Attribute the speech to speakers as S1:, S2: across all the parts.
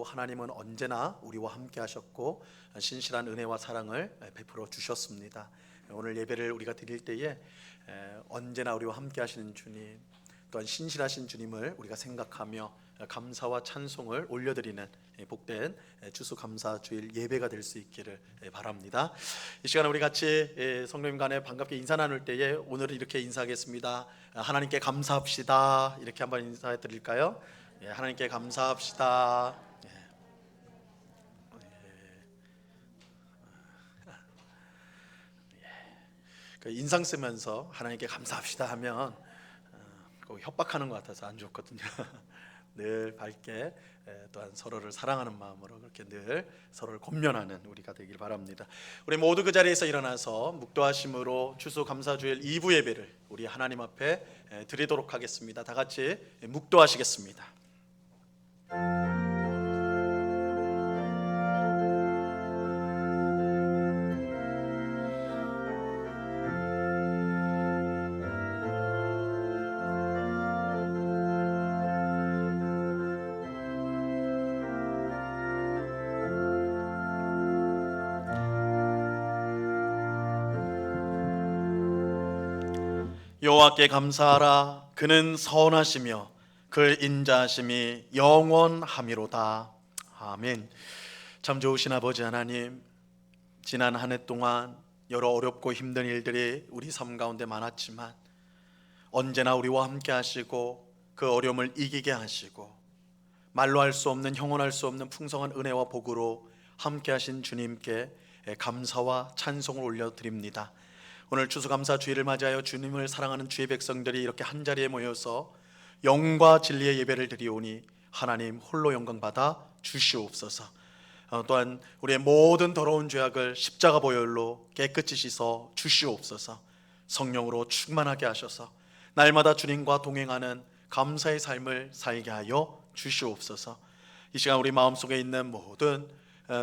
S1: 하나님은 언제나 우리와 함께 하셨고 신실한 은혜와 사랑을 베풀어 주셨습니다. 오늘 예배를 우리가 드릴 때에 언제나 우리와 함께 하시는 주님, 또한 신실하신 주님을 우리가 생각하며 감사와 찬송을 올려드리는 복된 추수감사주일 예배가 될 수 있기를 바랍니다. 이 시간에 우리 같이 성도님 간에 반갑게 인사 나눌 때에 오늘은 이렇게 인사하겠습니다. 하나님께 감사합시다. 이렇게 한번 인사해 드릴까요? 하나님께 감사합시다. 인상 쓰면서 하나님께 감사합시다 하면 꼭 협박하는 것 같아서 안 좋거든요. 늘 밝게 또한 서로를 사랑하는 마음으로 그렇게 늘 서로를 권면하는 우리가 되길 바랍니다. 우리 모두 그 자리에서 일어나서 묵도하심으로 추수감사주일 2부 예배를 우리 하나님 앞에 드리도록 하겠습니다. 다 같이 묵도하시겠습니다. 여호와께 감사하라. 그는 선하시며 그 인자하심이 영원하미로다. 아멘. 참 좋으신 아버지 하나님, 지난 한 해 동안 여러 어렵고 힘든 일들이 우리 삶 가운데 많았지만 언제나 우리와 함께 하시고 그 어려움을 이기게 하시고 말로 할 수 없는, 형언할 수 없는 풍성한 은혜와 복으로 함께 하신 주님께 감사와 찬송을 올려드립니다. 오늘 추수감사주일을 맞이하여 주님을 사랑하는 주의 백성들이 이렇게 한자리에 모여서 영과 진리의 예배를 드리오니 하나님 홀로 영광 받아 주시옵소서. 또한 우리의 모든 더러운 죄악을 십자가 보혈로 깨끗이 씻어 주시옵소서. 성령으로 충만하게 하셔서 날마다 주님과 동행하는 감사의 삶을 살게 하여 주시옵소서. 이 시간 우리 마음속에 있는 모든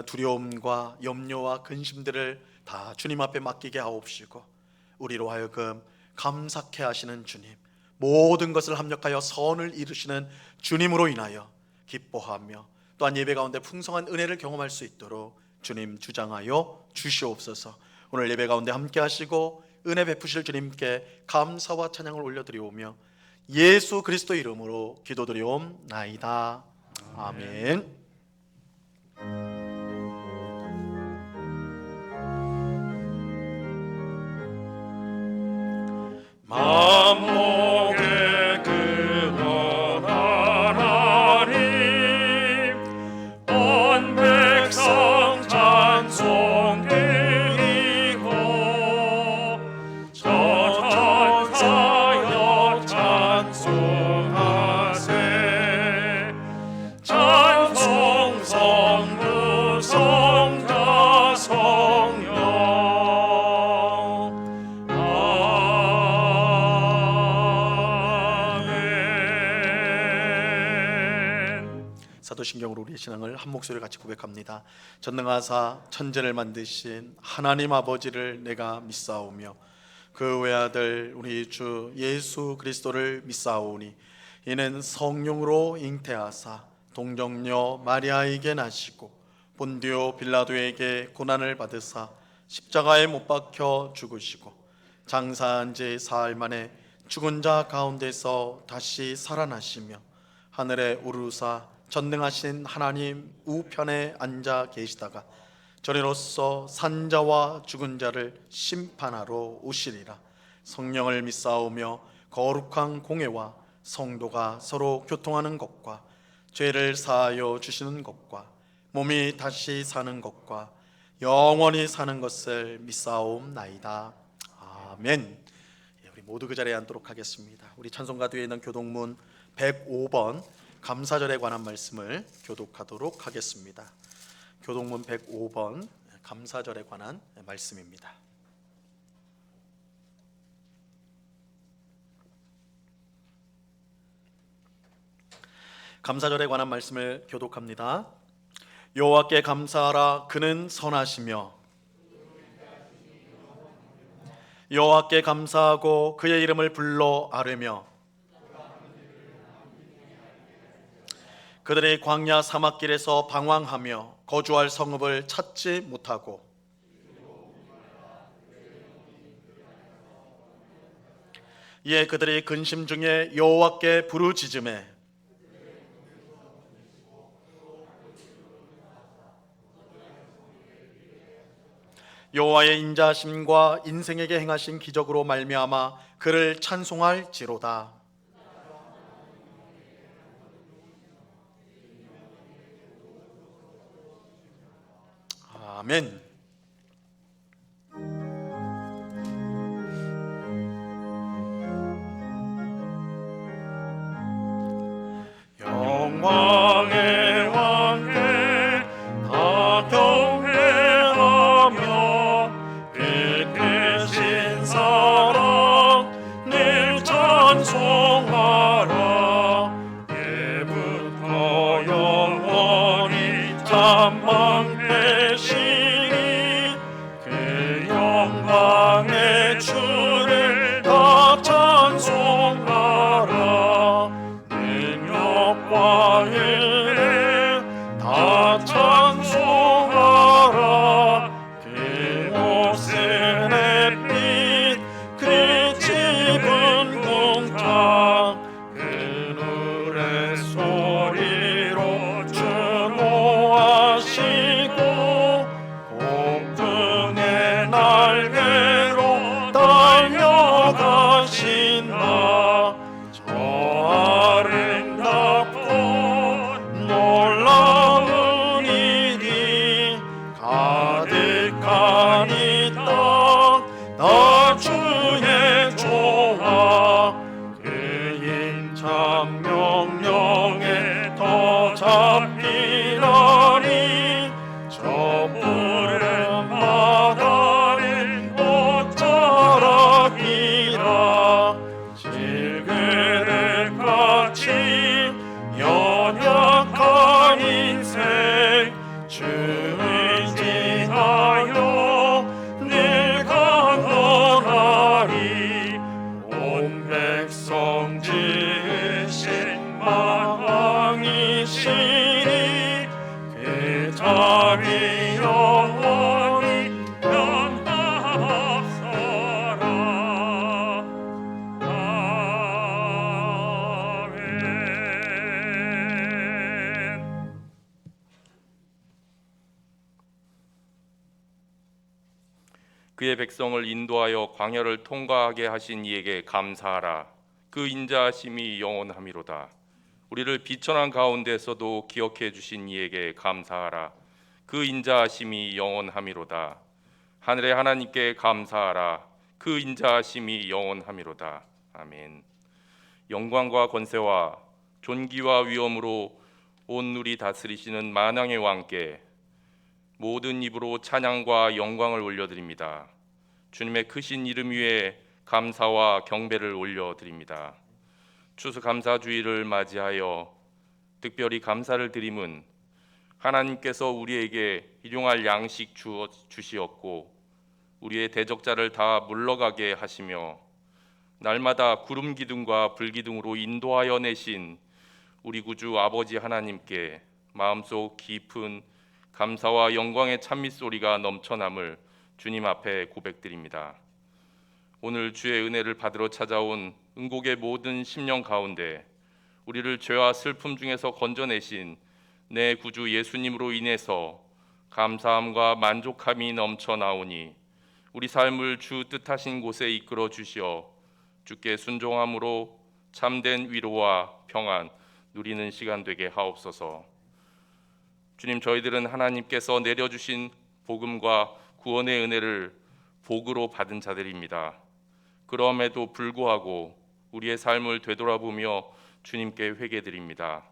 S1: 두려움과 염려와 근심들을 다 주님 앞에 맡기게 하옵시고 우리로 하여금 감사케 하시는 주님, 모든 것을 합력하여 선을 이루시는 주님으로 인하여 기뻐하며 또한 예배 가운데 풍성한 은혜를 경험할 수 있도록 주님 주장하여 주시옵소서. 오늘 예배 가운데 함께 하시고 은혜 베푸실 주님께 감사와 찬양을 올려드리오며 예수 그리스도 이름으로 기도드리옵나이다. 아멘.
S2: 만복의 근원 하나님, 온 백성 찬송 드리고 저 천사여 찬송하세. 찬송 성부 성자 성령.
S1: 사도신경으로 우리의 신앙을 한 목소리로 같이 고백합니다. 전능하사 천지를 만드신 하나님 아버지를 내가 믿사오며 그 외아들 우리 주 예수 그리스도를 믿사오니 이는 성령으로 잉태하사 동정녀 마리아에게 나시고 본디오 빌라도에게 고난을 받으사 십자가에 못 박혀 죽으시고 장사한 지 사흘 만에 죽은 자 가운데서 다시 살아나시며 하늘에 오르사 전능하신 하나님 우편에 앉아 계시다가 저리로서 산자와 죽은 자를 심판하러 오시리라. 성령을 믿사오며 거룩한 공회와 성도가 서로 교통하는 것과 죄를 사하여 주시는 것과 몸이 다시 사는 것과 영원히 사는 것을 믿사옵나이다. 아멘. 우리 모두 그 자리에 앉도록 하겠습니다. 우리 찬송가 뒤에 있는 교독문 105번 감사절에 관한 말씀을 교독하도록 하겠습니다. 교독문 105번 감사절에 관한 말씀입니다. 감사절에 관한 말씀을 교독합니다. 여호와께 감사하라. 그는 선하시며 여호와께 감사하고 그의 이름을 불러 아뢰며 그들이 광야 사막길에서 방황하며 거주할 성읍을 찾지 못하고 이에 그들이 근심 중에 여호와께 부르짖음에 여호와의 인자하심과 인생에게 행하신 기적으로 말미암아 그를 찬송할지로다. 아멘.
S2: 영광의 왕께 다 경배하며 그 크신 사랑 늘 찬송하라. 예부터 영원히 잠망되시니 그 영광의 주를 다 찬송하라. 능력과 은혜 다 찬송하라. 그 옷은 햇빛 그 집은 궁창 그 노래 소리로 주노하시고 폭풍의 날개로 달려가신다. 저 아름답고 놀라운 일이 가득한 이 땅 다 주의 조화 그 힘찬 명령에 더 잡히라니. 저 푸른 바다는 옷자락이라. 질그릇같이 연약한 인생 주 의지하여 늘 강건하리. 온 백성 지으신 왕이시니 그 자리 영원히 변함없어라. 아멘.
S3: 그의 백성을 인도하여 광야를 통과하게 하신 이에게 감사하라. 그 인자하심이 영원함이로다. 우리를 비천한 가운데서도 기억해 주신 이에게 감사하라. 그 인자하심이 영원함이로다. 하늘의 하나님께 감사하라. 그 인자하심이 영원함이로다. 아멘. 영광과 권세와 존귀와 위엄으로 온 누리 다스리시는 만왕의 왕께 모든 입으로 찬양과 영광을 올려드립니다. 주님의 크신 이름 위에 감사와 경배를 올려드립니다. 추수감사주의를 맞이하여 특별히 감사를 드림은 하나님께서 우리에게 일용할 양식 주시었고 우리의 대적자를 다 물러가게 하시며 날마다 구름 기둥과 불 기둥으로 인도하여 내신 우리 구주 아버지 하나님께 마음속 깊은 감사와 영광의 찬미 소리가 넘쳐남을 주님 앞에 고백드립니다. 오늘 주의 은혜를 받으러 찾아온 응곡의 모든 심령 가운데 우리를 죄와 슬픔 중에서 건져내신 내 구주 예수님으로 인해서 감사함과 만족함이 넘쳐나오니 우리 삶을 주 뜻하신 곳에 이끌어 주시어 주께 순종함으로 참된 위로와 평안 누리는 시간 되게 하옵소서. 주님, 저희들은 하나님께서 내려주신 복음과 구원의 은혜를 복으로 받은 자들입니다. 그럼에도 불구하고 우리의 삶을 되돌아보며 주님께 회개드립니다.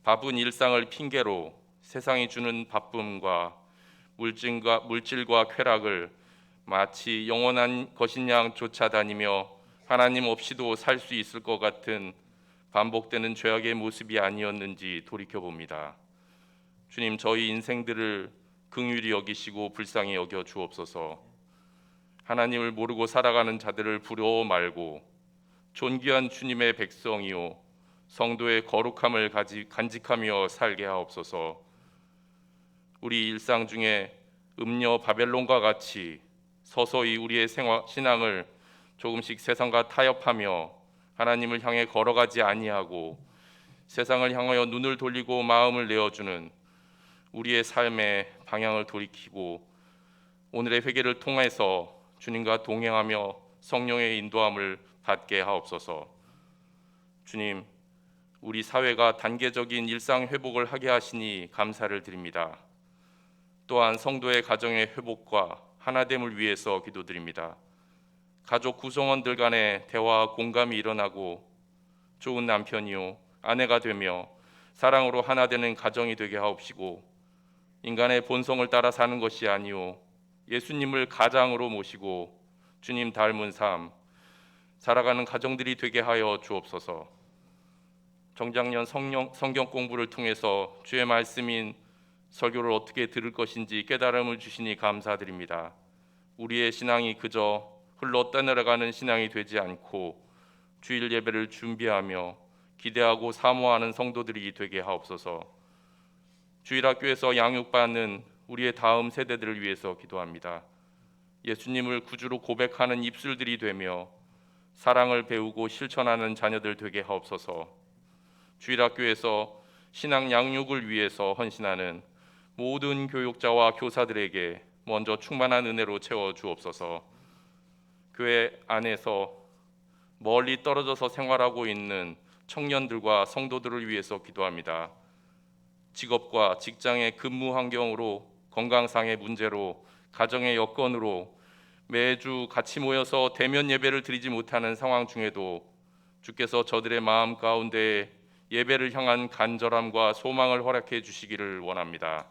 S3: 바쁜 일상을 핑계로 세상이 주는 바쁨과 물질과 쾌락을 마치 영원한 것인 양 쫓아다니며 하나님 없이도 살 수 있을 것 같은 반복되는 죄악의 모습이 아니었는지 돌이켜봅니다. 주님, 저희 인생들을 긍휼히 여기시고 불쌍히 여겨 주옵소서. 하나님을 모르고 살아가는 자들을 부러워 말고 존귀한 주님의 백성이요 성도의 거룩함을 간직하며 살게 하옵소서. 우리 일상 중에 음녀 바벨론과 같이 서서히 우리의 신앙을 조금씩 세상과 타협하며 하나님을 향해 걸어가지 아니하고 세상을 향하여 눈을 돌리고 마음을 내어주는 우리의 삶의 방향을 돌이키고 오늘의 회개를 통해서 주님과 동행하며 성령의 인도함을 받게 하옵소서. 주님, 우리 사회가 단계적인 일상 회복을 하게 하시니 감사를 드립니다. 또한 성도의 가정의 회복과 하나됨을 위해서 기도드립니다. 가족 구성원들 간의 대화와 공감이 일어나고 좋은 남편이요 아내가 되며 사랑으로 하나 되는 가정이 되게 하옵시고, 인간의 본성을 따라 사는 것이 아니요 예수님을 가장으로 모시고 주님 닮은 삶 살아가는 가정들이 되게 하여 주옵소서. 정작년 성경 공부를 통해서 주의 말씀인 설교를 어떻게 들을 것인지 깨달음을 주시니 감사드립니다. 우리의 신앙이 그저 흘러 떠내려가는 신앙이 되지 않고 주일 예배를 준비하며 기대하고 사모하는 성도들이 되게 하옵소서. 주일학교에서 양육받는 우리의 다음 세대들을 위해서 기도합니다. 예수님을 구주로 고백하는 입술들이 되며 사랑을 배우고 실천하는 자녀들 되게 하옵소서. 주일학교에서 신앙 양육을 위해서 헌신하는 모든 교육자와 교사들에게 먼저 충만한 은혜로 채워 주옵소서. 교회 안에서 멀리 떨어져서 생활하고 있는 청년들과 성도들을 위해서 기도합니다. 직업과 직장의 근무 환경으로, 건강상의 문제로, 가정의 여건으로 매주 같이 모여서 대면 예배를 드리지 못하는 상황 중에도 주께서 저들의 마음 가운데 예배를 향한 간절함과 소망을 허락해 주시기를 원합니다.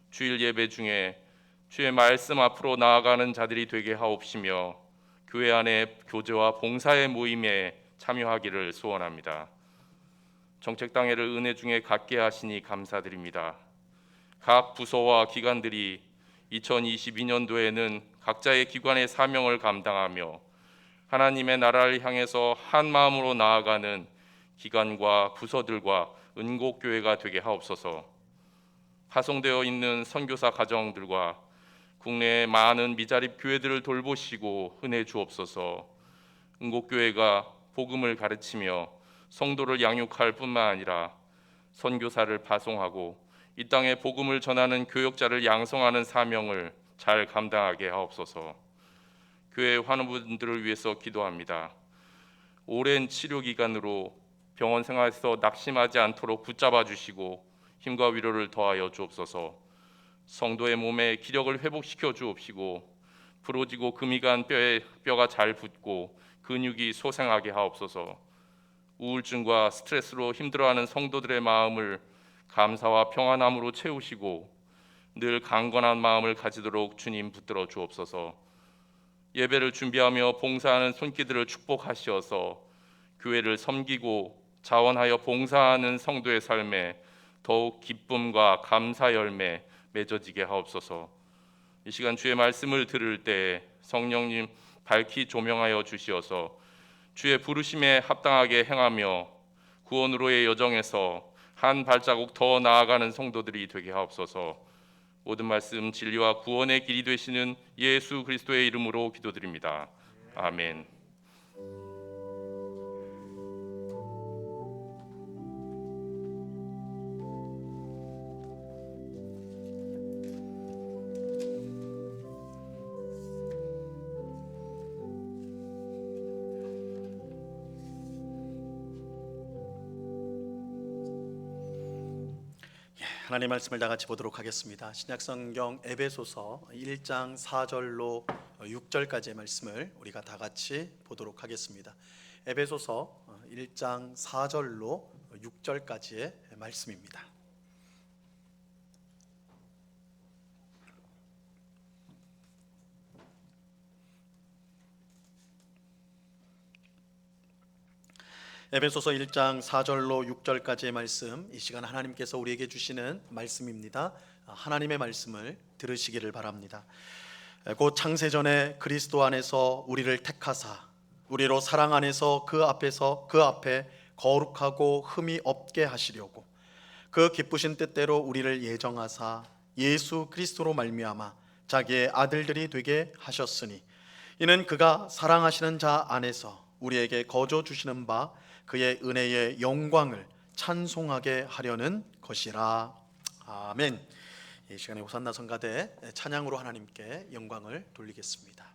S3: 주일 예배 중에 주의 말씀 앞으로 나아가는 자들이 되게 하옵시며 교회 안에 교제와 봉사의 모임에 참여하기를 소원합니다. 정책당회를 은혜 중에 갖게 하시니 감사드립니다. 각 부서와 기관들이 2022년도에는 각자의 기관의 사명을 감당하며 하나님의 나라를 향해서 한 마음으로 나아가는 기관과 부서들과 은곡교회가 되게 하옵소서. 파송되어 있는 선교사 가정들과 국내의 많은 미자립 교회들을 돌보시고 은혜 주옵소서. 은곡교회가 복음을 가르치며 성도를 양육할 뿐만 아니라 선교사를 파송하고 이 땅에 복음을 전하는 교역자를 양성하는 사명을 잘 감당하게 하옵소서. 교회 환우분들을 위해서 기도합니다. 오랜 치료 기간으로 병원 생활에서 낙심하지 않도록 붙잡아 주시고 힘과 위로를 더하여 주옵소서. 성도의 몸에 기력을 회복시켜 주옵시고 부러지고 금이 간 뼈가 잘 붙고 근육이 소생하게 하옵소서. 우울증과 스트레스로 힘들어하는 성도들의 마음을 감사와 평안함으로 채우시고 늘 강건한 마음을 가지도록 주님 붙들어 주옵소서. 예배를 준비하며 봉사하는 손길들을 축복하시어서 교회를 섬기고 자원하여 봉사하는 성도의 삶에 더욱 기쁨과 감사 열매 맺어지게 하옵소서. 이 시간 주의 말씀을 들을 때 성령님 밝히 조명하여 주시어서 주의 부르심에 합당하게 행하며 구원으로의 여정에서 한 발자국 더 나아가는 성도들이 되게 하옵소서. 모든 말씀 진리와 구원의 길이 되시는 예수 그리스도의 이름으로 기도드립니다. 아멘.
S1: 하나님 말씀을 다 같이 보도록 하겠습니다. 신약성경 에베소서 1장 4절로 6절까지의 말씀을 우리가 다 같이 보도록 하겠습니다. 에베소서 1장 4절로 6절까지의 말씀입니다. 에베소서 1장 4절로 6절까지의 말씀, 이 시간 하나님께서 우리에게 주시는 말씀입니다. 하나님의 말씀을 들으시기를 바랍니다. 곧 창세전에 그리스도 안에서 우리를 택하사 우리로 사랑 안에서 그 앞에 거룩하고 흠이 없게 하시려고 그 기쁘신 뜻대로 우리를 예정하사 예수 그리스도로 말미암아 자기의 아들들이 되게 하셨으니 이는 그가 사랑하시는 자 안에서 우리에게 거저 주시는 바 그의 은혜의 영광을 찬송하게 하려는 것이라. 아멘. 이 시간에 호산나 성가대 찬양으로 하나님께 영광을 돌리겠습니다.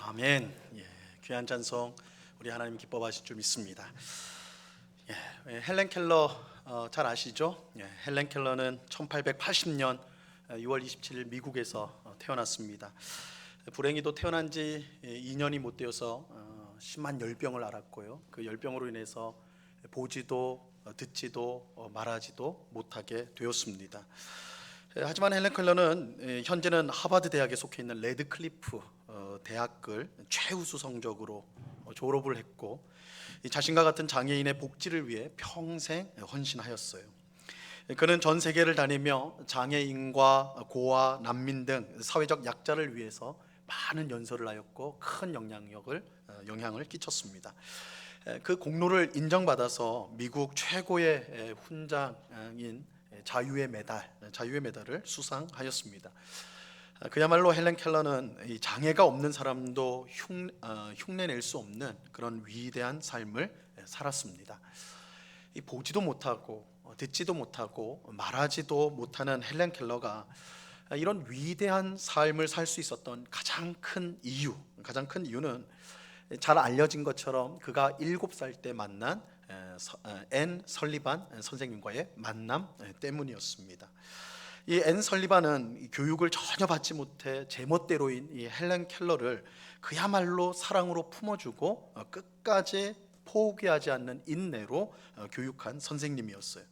S1: 아멘. 귀한 찬송 우리 하나님 기뻐하실 줄 믿습니다. 헬렌 켈러 잘 아시죠? 헬렌 켈러는 1880년 6월 27일 미국에서 태어났습니다. 불행히도 태어난 지 2년이 못 되어서 심한 열병을 앓았고요. 그 열병으로 인해서 보지도 듣지도 말하지도 못하게 되었습니다. 하지만 헬렌 켈러는 현재는 하버드 대학에 속해 있는 레드클리프 대학을 최우수 성적으로 졸업을 했고 자신과 같은 장애인의 복지를 위해 평생 헌신하였어요. 그는 전 세계를 다니며 장애인과 고아, 난민 등 사회적 약자를 위해서 많은 연설을 하였고 큰 영향을 끼쳤습니다. 그 공로를 인정받아서 미국 최고의 훈장인 자유의 메달을 수상하였습니다. 그야말로 헬렌 켈러는 이 장애가 없는 사람도 흉내낼 수 없는 그런 위대한 삶을 살았습니다. 이 보지도 못하고 듣지도 못하고 말하지도 못하는 헬렌 켈러가 이런 위대한 삶을 살 수 있었던 가장 큰 이유는 잘 알려진 것처럼 그가 7살 때 만난 앤 설리반 선생님과의 만남 때문이었습니다. 이 앤 설리반은 교육을 전혀 받지 못해 제멋대로인 이 헬렌 켈러를 그야말로 사랑으로 품어주고 끝까지 포기하지 않는 인내로 교육한 선생님이었어요.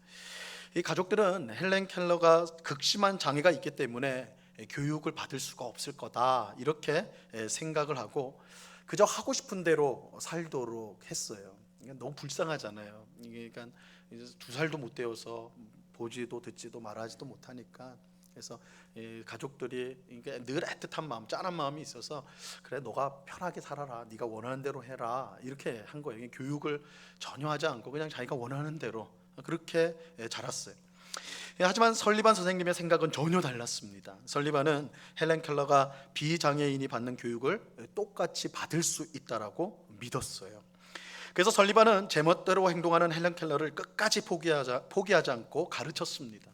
S1: 이 가족들은 헬렌 켈러가 극심한 장애가 있기 때문에 교육을 받을 수가 없을 거다 이렇게 생각을 하고 그저 하고 싶은 대로 살도록 했어요. 너무 불쌍하잖아요. 그러니까 2살도 못 되어서 보지도 듣지도 말하지도 못하니까 그래서 가족들이 늘 애틋한 마음, 짠한 마음이 있어서 그래 너가 편하게 살아라, 네가 원하는 대로 해라 이렇게 한 거예요. 교육을 전혀 하지 않고 그냥 자기가 원하는 대로 그렇게 자랐어요. 하지만 설리반 선생님의 생각은 전혀 달랐습니다. 설리반은 헬렌 켈러가 비장애인이 받는 교육을 똑같이 받을 수 있다라고 믿었어요. 그래서 설리반은 제멋대로 행동하는 헬렌 켈러를 끝까지 포기하지 않고 가르쳤습니다.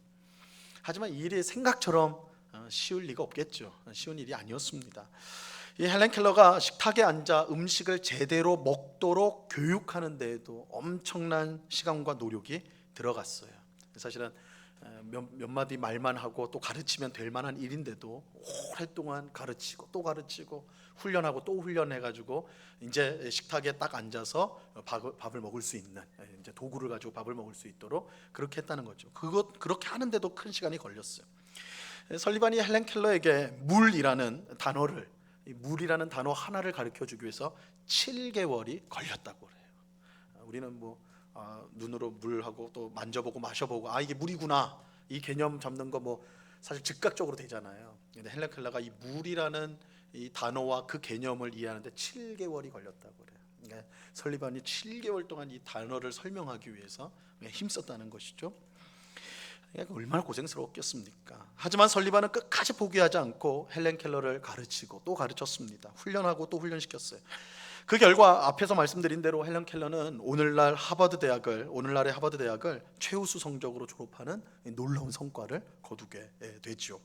S1: 하지만 이 일이 생각처럼 쉬울 리가 없겠죠. 쉬운 일이 아니었습니다. 이 헬렌 켈러가 식탁에 앉아 음식을 제대로 먹도록 교육하는 데에도 엄청난 시간과 노력이 들어갔어요. 사실은 몇 마디 말만 하고 또 가르치면 될 만한 일인데도 오랫동안 가르치고 또 가르치고 훈련하고 또 훈련해가지고 이제 식탁에 딱 앉아서 밥을 먹을 수 있는 이제 도구를 가지고 밥을 먹을 수 있도록 그렇게 했다는 거죠. 그렇게 하는데도 큰 시간이 걸렸어요. 설리반이 헬렌 켈러에게 물이라는 단어 하나를 가르쳐주기 위해서 7개월이 걸렸다고 그래요. 우리는 눈으로 물하고 또 만져보고 마셔보고 이게 물이구나 이 개념 잡는 거 사실 즉각적으로 되잖아요. 근데 헬렌 켈러가 이 물이라는 이 단어와 그 개념을 이해하는데 7개월이 걸렸다고 그래요. 그러니까 설리반이 7개월 동안 이 단어를 설명하기 위해서 힘썼다는 것이죠. 그러니까 얼마나 고생스러웠겠습니까? 하지만 설리반은 끝까지 포기하지 않고 헬렌 켈러를 가르치고 또 가르쳤습니다. 훈련하고 또 훈련시켰어요. 그 결과 앞에서 말씀드린 대로 헬렌 켈러는 오늘날의 하버드 대학을 최우수 성적으로 졸업하는 놀라운 성과를 거두게 되죠.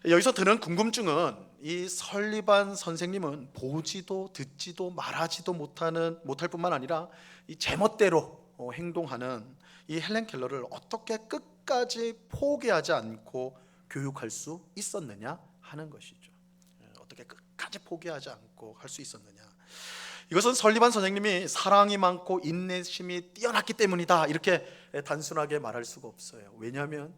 S1: 여기서 드는 궁금증은 이 설리반 선생님은 보지도 듣지도 말하지도 못할 뿐만 아니라 이 제멋대로 행동하는 이 헬렌 켈러를 어떻게 끝까지 포기하지 않고 교육할 수 있었느냐 하는 것이죠. 어떻게 끝까지 포기하지 않고 할 수 있었느냐. 이것은 설리반 선생님이 사랑이 많고 인내심이 뛰어났기 때문이다 이렇게 단순하게 말할 수가 없어요. 왜냐하면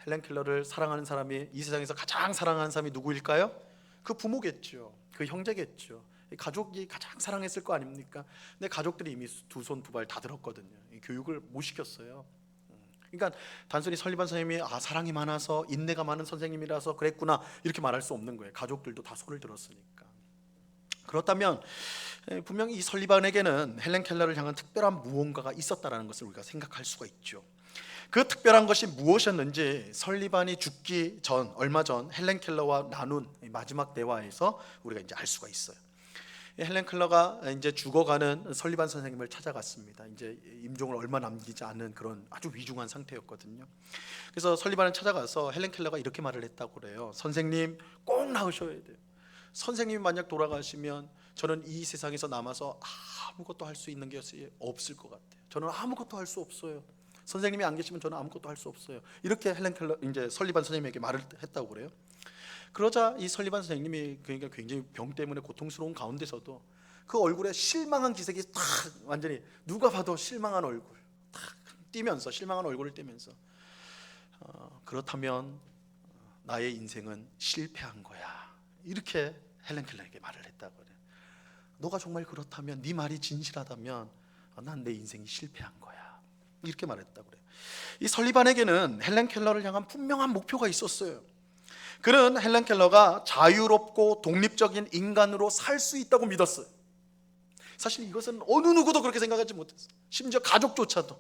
S1: 헬렌 켈러를 사랑하는 사람이 이 세상에서 가장 사랑하는 사람이 누구일까요? 그 부모겠죠. 그 형제겠죠. 가족이 가장 사랑했을 거 아닙니까? 근데 가족들이 이미 두 손 두 발 다 들었거든요. 교육을 못 시켰어요. 그러니까 단순히 설리반 선생님이 사랑이 많아서 인내가 많은 선생님이라서 그랬구나 이렇게 말할 수 없는 거예요. 가족들도 다 손을 들었으니까. 그렇다면 분명히 이 설리반에게는 헬렌 켈러를 향한 특별한 무언가가 있었다라는 것을 우리가 생각할 수가 있죠. 그 특별한 것이 무엇이었는지 설리반이 죽기 전 얼마 전 헬렌 켈러와 나눈 마지막 대화에서 우리가 이제 알 수가 있어요. 헬렌 켈러가 이제 죽어가는 설리반 선생님을 찾아갔습니다. 이제 임종을 얼마 남기지 않은 그런 아주 위중한 상태였거든요. 그래서 설리반을 찾아가서 헬렌 켈러가 이렇게 말을 했다고 그래요. 선생님 꼭 나으셔야 돼요. 선생님이 만약 돌아가시면 저는 이 세상에서 남아서 아무것도 할 수 있는 게 없을 것 같아요. 저는 아무것도 할 수 없어요. 선생님이 안 계시면 저는 아무것도 할 수 없어요. 이렇게 헬렌 켈러 이제 설리반 선생님에게 말을 했다고 그래요. 그러자 이 설리반 선생님이 그러니까 굉장히 병 때문에 고통스러운 가운데서도 그 얼굴에 실망한 기색이 탁 완전히 누가 봐도 실망한 얼굴 탁 띄면서 실망한 얼굴을 띄면서 그렇다면 나의 인생은 실패한 거야. 이렇게 헬렌 켈러에게 말을 했다고 그래요. 너가 정말 그렇다면 네 말이 진실하다면 난 내 인생이 실패한 거야. 이렇게 말했다고 그래요. 이 설리반에게는 헬렌 켈러를 향한 분명한 목표가 있었어요. 그는 헬렌 켈러가 자유롭고 독립적인 인간으로 살 수 있다고 믿었어요. 사실 이것은 어느 누구도 그렇게 생각하지 못했어요. 심지어 가족조차도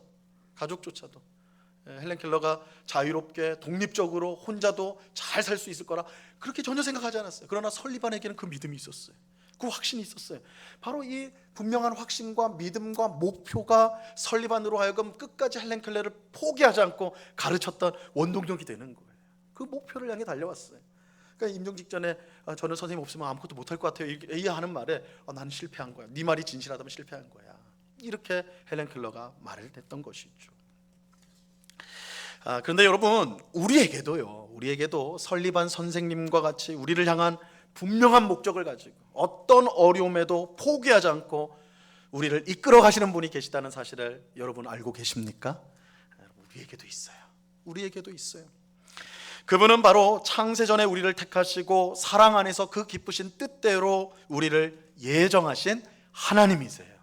S1: 헬렌 켈러가 자유롭게 독립적으로 혼자도 잘 살 수 있을 거라 그렇게 전혀 생각하지 않았어요. 그러나 설리반에게는 그 믿음이 있었어요. 그 확신이 있었어요. 바로 이 분명한 확신과 믿음과 목표가 설리반으로 하여금 끝까지 헬렌 켈러를 포기하지 않고 가르쳤던 원동력이 되는 거예요. 그 목표를 향해 달려왔어요. 그러니까 임종 직전에 저는 선생님 없으면 아무것도 못할 것 같아요 이 하는 말에 나는 실패한 거야. 네 말이 진실하다면 실패한 거야. 이렇게 헬렌 켈러가 말을 했던 것이죠. 그런데 여러분, 우리에게도 설리반 선생님과 같이 우리를 향한 분명한 목적을 가지고 어떤 어려움에도 포기하지 않고 우리를 이끌어 가시는 분이 계시다는 사실을 여러분 알고 계십니까? 우리에게도 있어요. 그분은 바로 창세전에 우리를 택하시고 사랑 안에서 그 기쁘신 뜻대로 우리를 예정하신 하나님이세요.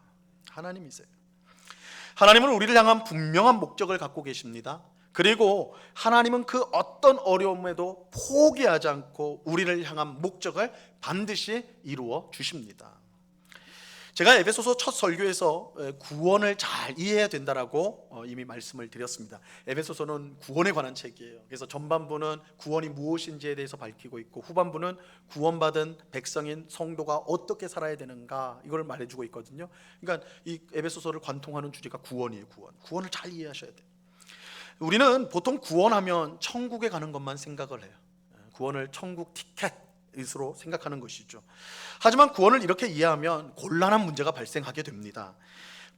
S1: 하나님은 우리를 향한 분명한 목적을 갖고 계십니다. 그리고 하나님은 그 어떤 어려움에도 포기하지 않고 우리를 향한 목적을 반드시 이루어 주십니다. 제가 에베소서 첫 설교에서 구원을 잘 이해해야 된다라고 이미 말씀을 드렸습니다. 에베소서는 구원에 관한 책이에요. 그래서 전반부는 구원이 무엇인지에 대해서 밝히고 있고 후반부는 구원받은 백성인 성도가 어떻게 살아야 되는가 이걸 말해주고 있거든요. 그러니까 이 에베소서를 관통하는 주제가 구원이에요. 구원을 잘 이해하셔야 돼요. 우리는 보통 구원하면 천국에 가는 것만 생각을 해요. 구원을 천국 티켓으로 생각하는 것이죠. 하지만 구원을 이렇게 이해하면 곤란한 문제가 발생하게 됩니다.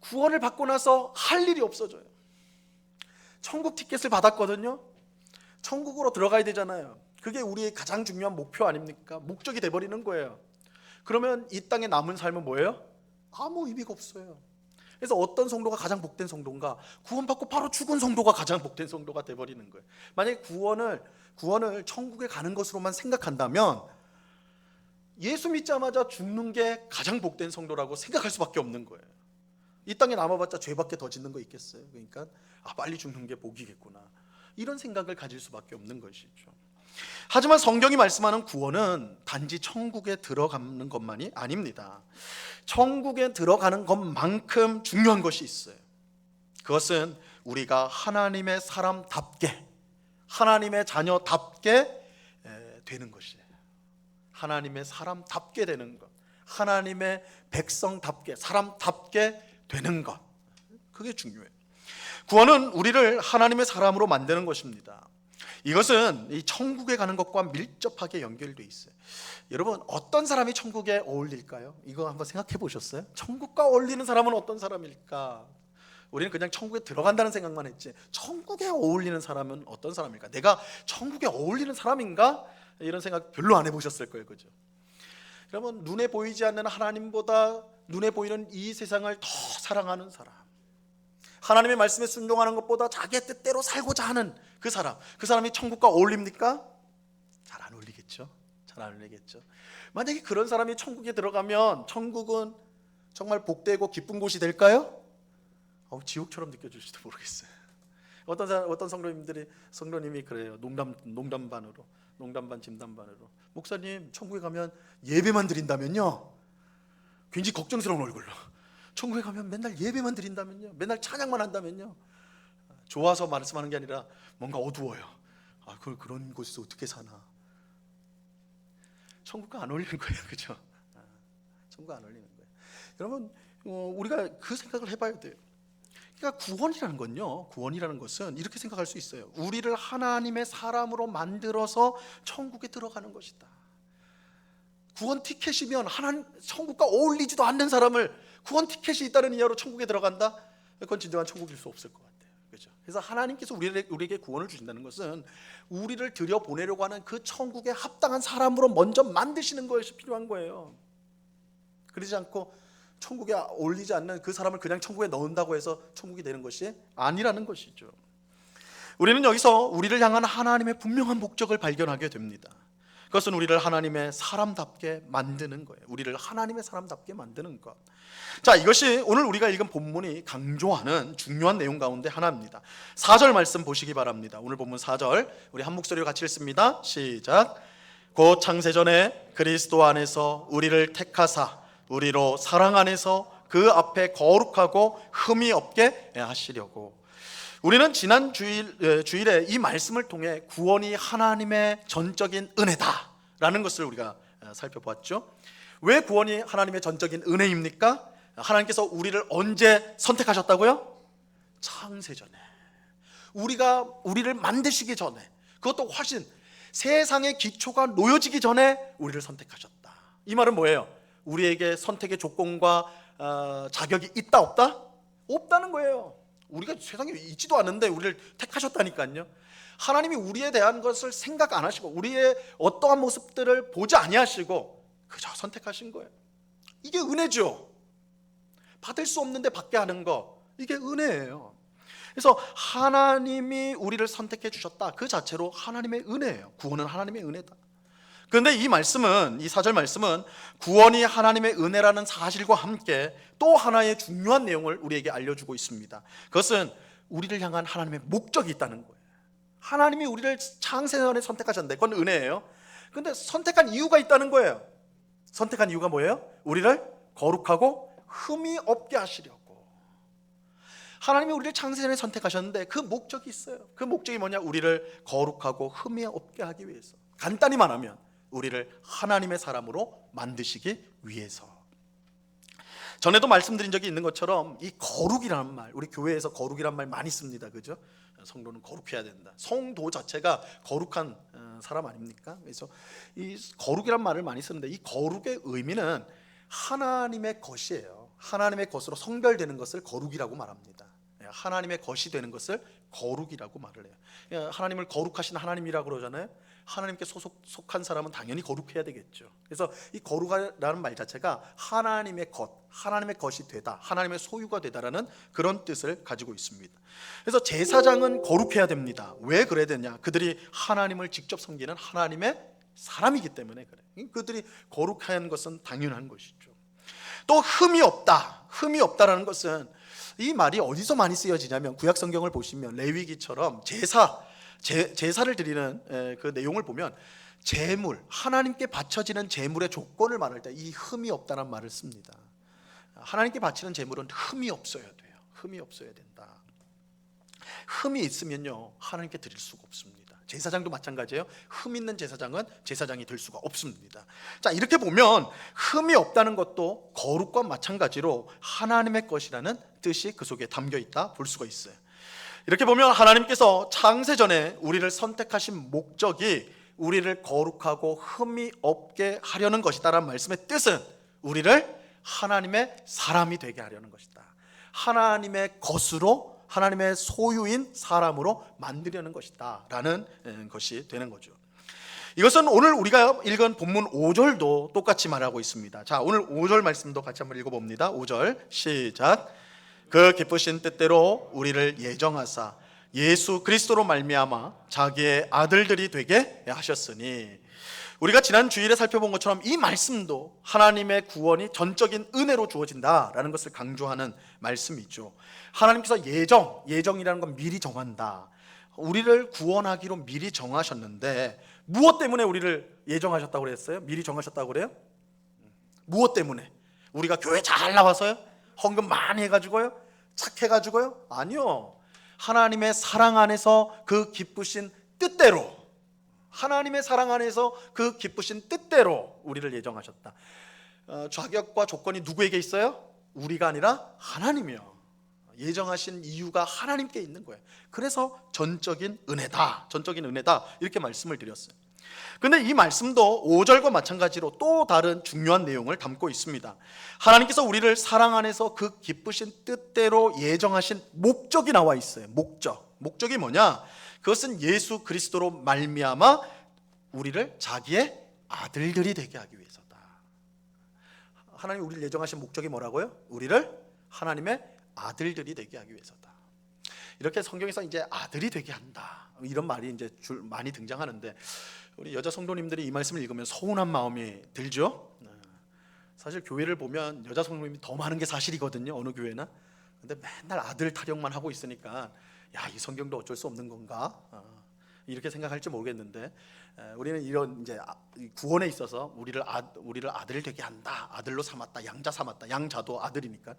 S1: 구원을 받고 나서 할 일이 없어져요. 천국 티켓을 받았거든요. 천국으로 들어가야 되잖아요. 그게 우리의 가장 중요한 목표 아닙니까? 목적이 돼버리는 거예요. 그러면 이 땅에 남은 삶은 뭐예요? 아무 의미가 없어요. 그래서 어떤 성도가 가장 복된 성도인가? 구원받고 바로 죽은 성도가 가장 복된 성도가 돼버리는 거예요. 만약에 구원을 천국에 가는 것으로만 생각한다면 예수 믿자마자 죽는 게 가장 복된 성도라고 생각할 수밖에 없는 거예요. 이 땅에 남아봤자 죄밖에 더 짓는 거 있겠어요? 그러니까 빨리 죽는 게 복이겠구나 이런 생각을 가질 수밖에 없는 것이죠. 하지만 성경이 말씀하는 구원은 단지 천국에 들어가는 것만이 아닙니다. 천국에 들어가는 것만큼 중요한 것이 있어요. 그것은 우리가 하나님의 사람답게, 하나님의 자녀답게 되는 것이에요. 하나님의 사람답게 되는 것, 하나님의 백성답게, 사람답게 되는 것, 그게 중요해요. 구원은 우리를 하나님의 사람으로 만드는 것입니다. 이것은 이 천국에 가는 것과 밀접하게 연결되어 있어요. 여러분, 어떤 사람이 천국에 어울릴까요? 이거 한번 생각해 보셨어요? 천국과 어울리는 사람은 어떤 사람일까? 우리는 그냥 천국에 들어간다는 생각만 했지 천국에 어울리는 사람은 어떤 사람일까? 내가 천국에 어울리는 사람인가? 이런 생각 별로 안 해보셨을 거예요. 그죠? 여러분, 눈에 보이지 않는 하나님보다 눈에 보이는 이 세상을 더 사랑하는 사람, 하나님의 말씀에 순종하는 것보다 자기의 뜻대로 살고자 하는 그 사람이 천국과 어울립니까? 잘 안 어울리겠죠. 만약에 그런 사람이 천국에 들어가면 천국은 정말 복되고 기쁜 곳이 될까요? 지옥처럼 느껴질지도 모르겠어요. 어떤 성도님이 그래요. 농담 반 진담 반으로, 목사님 천국에 가면 예배만 드린다면요, 굉장히 걱정스러운 얼굴로, 천국에 가면 맨날 예배만 드린다면요, 맨날 찬양만 한다면요, 좋아서 말씀하는 게 아니라 뭔가 어두워요. 그런 곳에서 어떻게 사나. 천국과 안 어울리는 거예요. 그죠? 천국과 안 어울리는 거예요. 여러분, 우리가 그 생각을 해봐야 돼요. 그러니까 구원이라는 것은 이렇게 생각할 수 있어요. 우리를 하나님의 사람으로 만들어서 천국에 들어가는 것이다. 구원 티켓이면 천국과 어울리지도 않는 사람을 구원 티켓이 있다는 이유로 천국에 들어간다? 그건 진정한 천국일 수 없을 것 같아요. 그렇죠? 그래서 하나님께서 우리에게 구원을 주신다는 것은 우리를 들여보내려고 하는 그 천국에 합당한 사람으로 먼저 만드시는 것이 필요한 거예요. 그러지 않고 천국에 어울리지 않는 그 사람을 그냥 천국에 넣는다고 해서 천국이 되는 것이 아니라는 것이죠. 우리는 여기서 우리를 향한 하나님의 분명한 목적을 발견하게 됩니다. 그것은 우리를 하나님의 사람답게 만드는 거예요. 우리를 하나님의 사람답게 만드는 것. 자, 이것이 오늘 우리가 읽은 본문이 강조하는 중요한 내용 가운데 하나입니다. 4절 말씀 보시기 바랍니다. 오늘 본문 4절 우리 한 목소리로 같이 읽습니다. 시작. 곧 창세전에 그리스도 안에서 우리를 택하사 우리로 사랑 안에서 그 앞에 거룩하고 흠이 없게 하시려고. 우리는 지난 주일에 이 말씀을 통해 구원이 하나님의 전적인 은혜다라는 것을 우리가 살펴보았죠. 왜 구원이 하나님의 전적인 은혜입니까? 하나님께서 우리를 언제 선택하셨다고요? 창세전에, 우리를 만드시기 전에, 그것도 훨씬 세상의 기초가 놓여지기 전에 우리를 선택하셨다. 이 말은 뭐예요? 우리에게 선택의 조건과 자격이 있다 없다? 없다는 거예요. 우리가 세상에 있지도 않은데 우리를 택하셨다니까요. 하나님이 우리에 대한 것을 생각 안 하시고 우리의 어떠한 모습들을 보지 아니하시고 그저 선택하신 거예요. 이게 은혜죠. 받을 수 없는데 받게 하는 거, 이게 은혜예요. 그래서 하나님이 우리를 선택해 주셨다, 그 자체로 하나님의 은혜예요. 구원은 하나님의 은혜다. 그런데 이 말씀은, 이 4절 말씀은 구원이 하나님의 은혜라는 사실과 함께 또 하나의 중요한 내용을 우리에게 알려주고 있습니다. 그것은 우리를 향한 하나님의 목적이 있다는 거예요. 하나님이 우리를 창세전에 선택하셨는데 그건 은혜예요. 그런데 선택한 이유가 있다는 거예요. 선택한 이유가 뭐예요? 우리를 거룩하고 흠이 없게 하시려고. 하나님이 우리를 창세전에 선택하셨는데 그 목적이 있어요. 그 목적이 뭐냐? 우리를 거룩하고 흠이 없게 하기 위해서. 간단히 말하면 우리를 하나님의 사람으로 만드시기 위해서. 전에도 말씀드린 적이 있는 것처럼 이 거룩이라는 말, 우리 교회에서 거룩이라는 말 많이 씁니다. 그죠? 성도는 거룩해야 된다. 성도 자체가 거룩한 사람 아닙니까? 그래서 이 거룩이란 말을 많이 쓰는데 이 거룩의 의미는 하나님의 것이에요. 하나님의 것으로 성별되는 것을 거룩이라고 말합니다. 하나님의 것이 되는 것을 거룩이라고 말을 해요. 하나님을 거룩하신 하나님이라고 그러잖아요. 하나님께 속한 사람은 당연히 거룩해야 되겠죠. 그래서 이 거룩이라는 말 자체가 하나님의 것, 하나님의 것이 되다, 하나님의 소유가 되다라는 그런 뜻을 가지고 있습니다. 그래서 제사장은 거룩해야 됩니다. 왜 그래야 되냐? 그들이 하나님을 직접 섬기는 하나님의 사람이기 때문에 그래. 그들이 거룩한 것은 당연한 것이죠. 또 흠이 없다. 흠이 없다라는 것은, 이 말이 어디서 많이 쓰여지냐면 구약 성경을 보시면 레위기처럼 제사를 드리는 그 내용을 보면 제물, 하나님께 바쳐지는 제물의 조건을 말할 때 이 흠이 없다는 말을 씁니다. 하나님께 바치는 제물은 흠이 없어야 돼요. 흠이 없어야 된다. 흠이 있으면요 하나님께 드릴 수가 없습니다. 제사장도 마찬가지예요. 흠 있는 제사장은 제사장이 될 수가 없습니다. 자, 이렇게 보면 흠이 없다는 것도 거룩과 마찬가지로 하나님의 것이라는 뜻이 그 속에 담겨 있다 볼 수가 있어요. 이렇게 보면 하나님께서 창세전에 우리를 선택하신 목적이 우리를 거룩하고 흠이 없게 하려는 것이다라는 말씀의 뜻은 우리를 하나님의 사람이 되게 하려는 것이다. 하나님의 것으로, 하나님의 소유인 사람으로 만들려는 것이다 라는 것이 되는 거죠. 이것은 오늘 우리가 읽은 본문 5절도 똑같이 말하고 있습니다. 자, 오늘 5절 말씀도 같이 한번 읽어봅니다. 5절 시작. 그 기쁘신 뜻대로 우리를 예정하사 예수 그리스도로 말미암아 자기의 아들들이 되게 하셨으니. 우리가 지난 주일에 살펴본 것처럼 이 말씀도 하나님의 구원이 전적인 은혜로 주어진다라는 것을 강조하는 말씀이죠. 하나님께서 예정이라는 건 미리 정한다. 우리를 구원하기로 미리 정하셨는데 무엇 때문에 우리를 예정하셨다고 그랬어요? 미리 정하셨다고 그래요? 무엇 때문에? 우리가 교회 잘 나와서요? 헌금 많이 해가지고요? 착해가지고요? 아니요. 하나님의 사랑 안에서 그 기쁘신 뜻대로, 하나님의 사랑 안에서 그 기쁘신 뜻대로 우리를 예정하셨다. 자격과 조건이 누구에게 있어요? 우리가 아니라 하나님이요. 예정하신 이유가 하나님께 있는 거예요. 그래서 전적인 은혜다, 전적인 은혜다 이렇게 말씀을 드렸어요. 그런데 이 말씀도 5절과 마찬가지로 또 다른 중요한 내용을 담고 있습니다. 하나님께서 우리를 사랑 안에서 그 기쁘신 뜻대로 예정하신 목적이 나와 있어요. 목적이 뭐냐? 그것은 예수 그리스도로 말미암아 우리를 자기의 아들들이 되게 하기 위해서다. 하나님이 우리를 예정하신 목적이 뭐라고요? 우리를 하나님의 아들들이 되게 하기 위해서다. 이렇게 성경에서 이제 아들이 되게 한다 이런 말이 이제 많이 등장하는데 우리 여자 성도님들이 이 말씀을 읽으면 서운한 마음이 들죠. 사실 교회를 보면 여자 성도님이 더 많은 게 사실이거든요. 어느 교회나. 근데 맨날 아들 타령만 하고 있으니까 야, 이 성경도 어쩔 수 없는 건가? 이렇게 생각할지 모르겠는데, 우리는 이런 이제 구원에 있어서 우리를 아들 되게 한다, 아들로 삼았다, 양자 삼았다. 양자도 아들이니까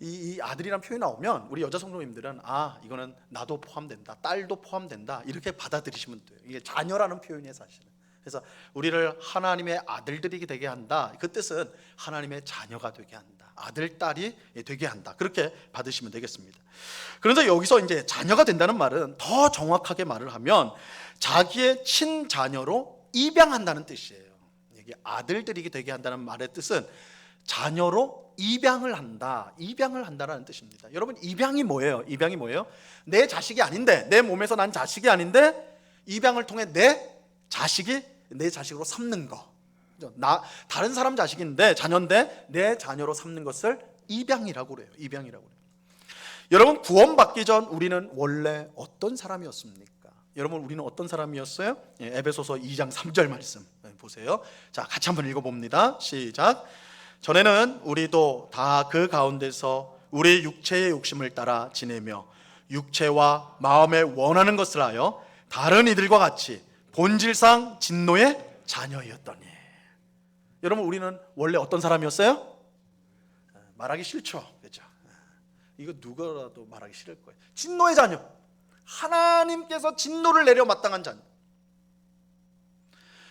S1: 이 아들이란 표현이 나오면 우리 여자 성도님들은 이거는 나도 포함된다, 딸도 포함된다, 이렇게 받아들이시면 돼요. 이게 자녀라는 표현이에요, 사실은. 그래서 우리를 하나님의 아들들이 되게 한다, 그 뜻은 하나님의 자녀가 되게 한다, 아들, 딸이 되게 한다, 그렇게 받으시면 되겠습니다. 그런데 여기서 이제 자녀가 된다는 말은 더 정확하게 말을 하면 자기의 친자녀로 입양한다는 뜻이에요. 이게 아들들이 되게 한다는 말의 뜻은 자녀로 입양을 한다, 입양을 한다라는 뜻입니다. 여러분, 입양이 뭐예요? 입양이 뭐예요? 내 자식이 아닌데, 내 몸에서 난 자식이 아닌데 입양을 통해 내 자식이 내 자식으로 삼는 거. 다른 사람 자식인데, 자녀인데 내 자녀로 삼는 것을 입양이라고 그래요. 입양이라고 그래요. 여러분, 구원받기 전 우리는 원래 어떤 사람이었습니까? 여러분, 우리는 어떤 사람이었어요? 에베소서 2장 3절 말씀 보세요. 자, 같이 한번 읽어봅니다. 시작. 전에는 우리도 다 그 가운데서 우리 육체의 욕심을 따라 지내며 육체와 마음에 원하는 것을 하여 다른 이들과 같이 본질상 진노의 자녀였더니. 여러분, 우리는 원래 어떤 사람이었어요? 말하기 싫죠, 그렇죠? 이거 누구라도 말하기 싫을 거예요. 진노의 자녀, 하나님께서 진노를 내려 마땅한 자녀.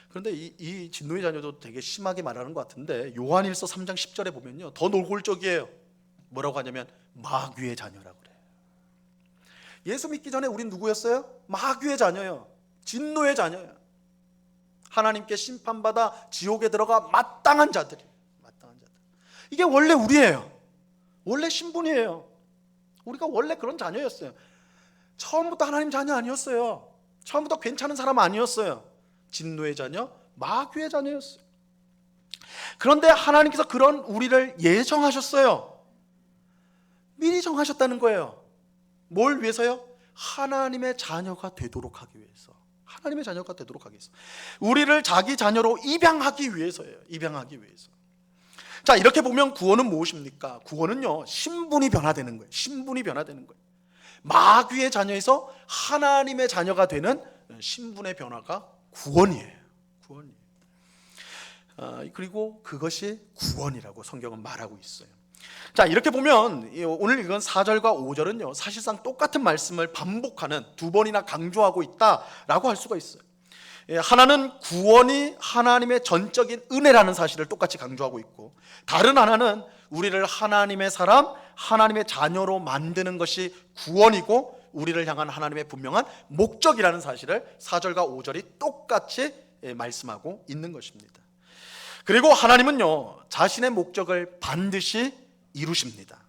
S1: 그런데 이 진노의 자녀도 되게 심하게 말하는 것 같은데, 요한일서 3장 10절에 보면요, 더 노골적이에요. 뭐라고 하냐면 마귀의 자녀라고 그래요. 예수 믿기 전에 우린 누구였어요? 마귀의 자녀예요. 진노의 자녀예요. 하나님께 심판받아 지옥에 들어가 마땅한 자들이. 마땅한 자들. 이게 원래 우리예요. 원래 신분이에요. 우리가 원래 그런 자녀였어요. 처음부터 하나님 자녀 아니었어요. 처음부터 괜찮은 사람 아니었어요. 진노의 자녀, 마귀의 자녀였어요. 그런데 하나님께서 그런 우리를 예정하셨어요. 미리 정하셨다는 거예요. 뭘 위해서요? 하나님의 자녀가 되도록 하기 위해서. 하나님의 자녀가 되도록 하기 위해서. 우리를 자기 자녀로 입양하기 위해서예요. 입양하기 위해서. 자, 이렇게 보면 구원은 무엇입니까? 구원은요, 신분이 변화되는 거예요. 신분이 변화되는 거예요. 마귀의 자녀에서 하나님의 자녀가 되는 신분의 변화가 구원이에요. 구원이에요. 그리고 그것이 구원이라고 성경은 말하고 있어요. 자, 이렇게 보면 오늘 읽은 4절과 5절은요, 사실상 똑같은 말씀을 반복하는, 두 번이나 강조하고 있다라고 할 수가 있어요. 하나는 구원이 하나님의 전적인 은혜라는 사실을 똑같이 강조하고 있고, 다른 하나는 우리를 하나님의 사람, 하나님의 자녀로 만드는 것이 구원이고 우리를 향한 하나님의 분명한 목적이라는 사실을 4절과 5절이 똑같이 말씀하고 있는 것입니다. 그리고 하나님은요, 자신의 목적을 반드시 이루십니다.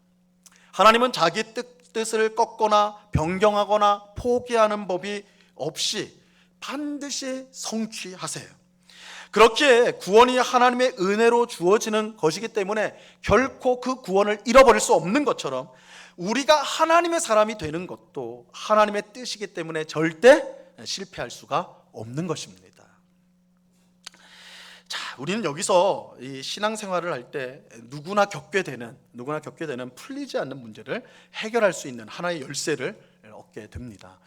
S1: 하나님은 자기 뜻을 꺾거나 변경하거나 포기하는 법이 없이 반드시 성취하세요. 그렇기에 구원이 하나님의 은혜로 주어지는 것이기 때문에 결코 그 구원을 잃어버릴 수 없는 것처럼, 우리가 하나님의 사람이 되는 것도 하나님의 뜻이기 때문에 절대 실패할 수가 없는 것입니다. 자, 우리는 여기서 이 신앙생활을 할 때 누구나 겪게 되는 풀리지 않는 문제를 해결할 수 있는 하나의 열쇠를 얻게 됩니다.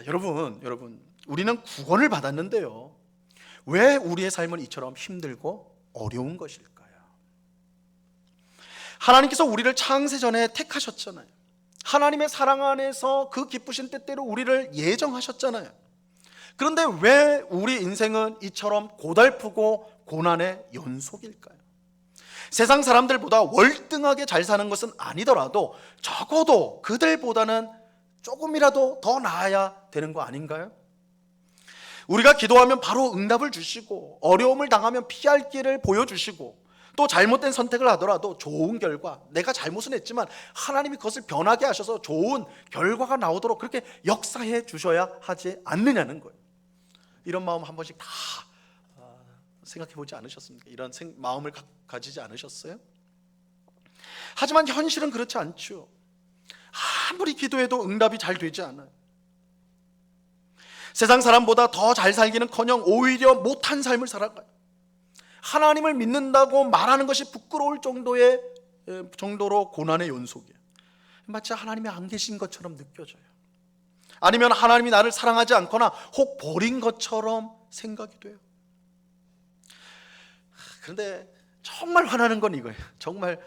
S1: 여러분, 우리는 구원을 받았는데요, 왜 우리의 삶은 이처럼 힘들고 어려운 것일까요? 하나님께서 우리를 창세 전에 택하셨잖아요. 하나님의 사랑 안에서 그 기쁘신 뜻대로 우리를 예정하셨잖아요. 그런데 왜 우리 인생은 이처럼 고달프고 고난의 연속일까요? 세상 사람들보다 월등하게 잘 사는 것은 아니더라도 적어도 그들보다는 조금이라도 더 나아야 되는 거 아닌가요? 우리가 기도하면 바로 응답을 주시고, 어려움을 당하면 피할 길을 보여주시고, 또 잘못된 선택을 하더라도 좋은 결과, 내가 잘못은 했지만 하나님이 그것을 변하게 하셔서 좋은 결과가 나오도록 그렇게 역사해 주셔야 하지 않느냐는 거예요. 이런 마음 한 번씩 다 생각해 보지 않으셨습니까? 이런 마음을 가지지 않으셨어요? 하지만 현실은 그렇지 않죠. 아무리 기도해도 응답이 잘 되지 않아요. 세상 사람보다 더 잘 살기는커녕 오히려 못한 삶을 살아가요. 하나님을 믿는다고 말하는 것이 부끄러울 정도로 고난의 연속이에요. 마치 하나님이 안 계신 것처럼 느껴져요. 아니면 하나님이 나를 사랑하지 않거나 혹 버린 것처럼 생각이 돼요. 그런데 정말 화나는 건 이거예요. 정말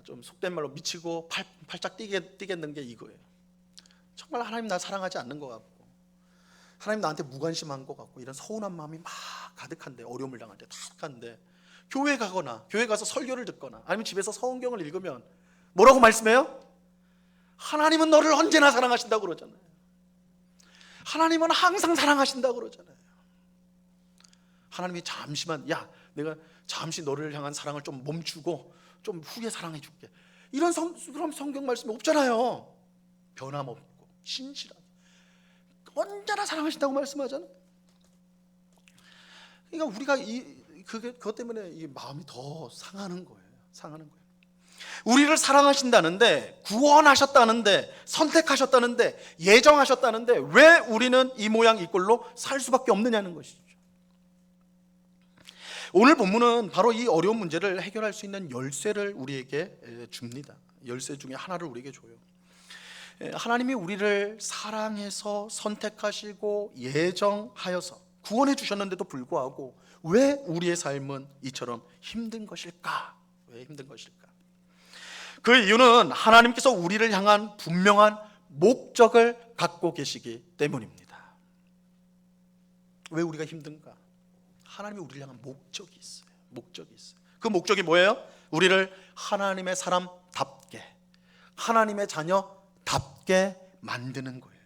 S1: 좀 속된 말로 미치고 팔짝 뛰겠는 게 이거예요. 정말 하나님 나 사랑하지 않는 것 같고, 하나님 나한테 무관심한 것 같고, 이런 서운한 마음이 막 가득한데, 어려움을 당할 때 가득한데, 교회 가거나 교회 가서 설교를 듣거나 아니면 집에서 성경을 읽으면 뭐라고 말씀해요? 하나님은 너를 언제나 사랑하신다고 그러잖아요. 하나님은 항상 사랑하신다고 그러잖아요. 하나님이 잠시만, 야 내가 잠시 너를 향한 사랑을 좀 멈추고 좀 후에 사랑해 줄게, 이런 그런 성경 말씀이 없잖아요. 변함없고 신실하게 언제나 사랑하신다고 말씀하잖아요. 그러니까 우리가 그것 때문에 이 마음이 더 상하는 거예요. 상하는 거예요. 우리를 사랑하신다는데, 구원하셨다는데, 선택하셨다는데, 예정하셨다는데 왜 우리는 이 모양 이 꼴로 살 수밖에 없느냐는 것이죠. 오늘 본문은 바로 이 어려운 문제를 해결할 수 있는 열쇠를 우리에게 줍니다. 열쇠 중에 하나를 우리에게 줘요. 하나님이 우리를 사랑해서 선택하시고 예정하여서 구원해 주셨는데도 불구하고 왜 우리의 삶은 이처럼 힘든 것일까? 왜 힘든 것일까? 그 이유는 하나님께서 우리를 향한 분명한 목적을 갖고 계시기 때문입니다. 왜 우리가 힘든가? 하나님이 우리를 향한 목적이 있어요. 목적이 있어요. 그 목적이 뭐예요? 우리를 하나님의 사람답게, 하나님의 자녀답게 만드는 거예요.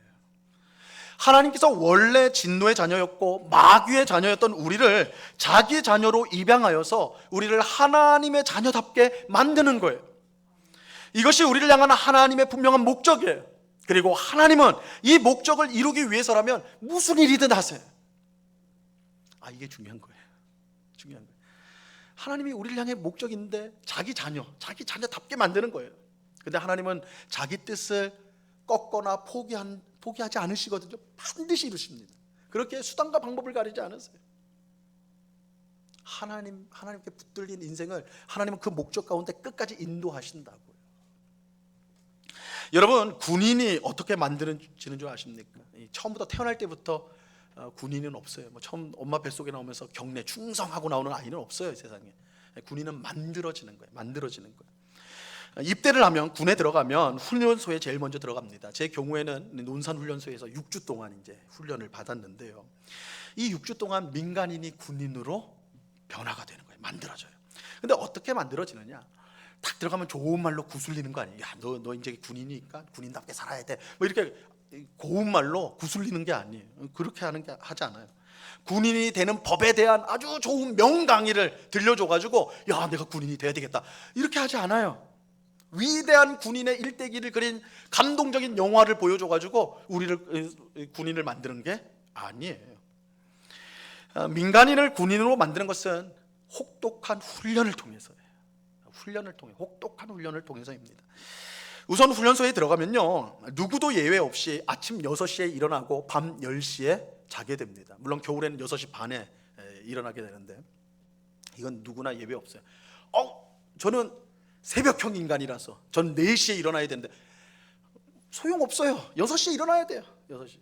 S1: 하나님께서 원래 진노의 자녀였고 마귀의 자녀였던 우리를 자기 자녀로 입양하여서 우리를 하나님의 자녀답게 만드는 거예요. 이것이 우리를 향한 하나님의 분명한 목적이에요. 그리고 하나님은 이 목적을 이루기 위해서라면 무슨 일이든 하세요. 이게 중요한 거예요. 중요한 거예요. 하나님이 우리를 향해 목적이 있는데 자기 자녀답게 만드는 거예요. 근데 하나님은 자기 뜻을 꺾거나 포기하지 않으시거든요. 반드시 이루십니다. 그렇게 수단과 방법을 가리지 않으세요. 하나님께 붙들린 인생을 하나님은 그 목적 가운데 끝까지 인도하신다고요. 여러분, 군인이 어떻게 만드는지는 줄 아십니까? 처음부터 태어날 때부터 군인은 없어요. 처음 엄마 뱃속에 나오면서 경례 충성하고 나오는 아이는 없어요, 세상에. 군인은 만들어지는 거예요. 만들어지는 거예요. 입대를 하면, 군에 들어가면 훈련소에 제일 먼저 들어갑니다. 제 경우에는 논산훈련소에서 6주 동안 이제 훈련을 받았는데요. 이 6주 동안 민간인이 군인으로 변화가 되는 거예요. 만들어져요. 근데 어떻게 만들어지느냐? 딱 들어가면 좋은 말로 구슬리는 거 아니에요. 야, 너 이제 군인이니까 군인답게 살아야 돼. 이렇게 고운 말로 구슬리는 게 아니에요. 그렇게 하지 않아요. 군인이 되는 법에 대한 아주 좋은 명강의를 들려줘가지고, 야, 내가 군인이 돼야 되겠다, 이렇게 하지 않아요. 위대한 군인의 일대기를 그린 감동적인 영화를 보여줘가지고 우리를 군인을 만드는 게 아니에요. 민간인을 군인으로 만드는 것은 혹독한 훈련을 통해서예요. 혹독한 훈련을 통해서입니다. 우선 훈련소에 들어가면요, 누구도 예외 없이 아침 6시에 일어나고 밤 10시에 자게 됩니다. 물론 겨울에는 6시 반에 일어나게 되는데 이건 누구나 예외 없어요. 저는 새벽형 인간이라서 전 4시에 일어나야 되는데 소용없어요. 6시에 일어나야 돼요. 6시.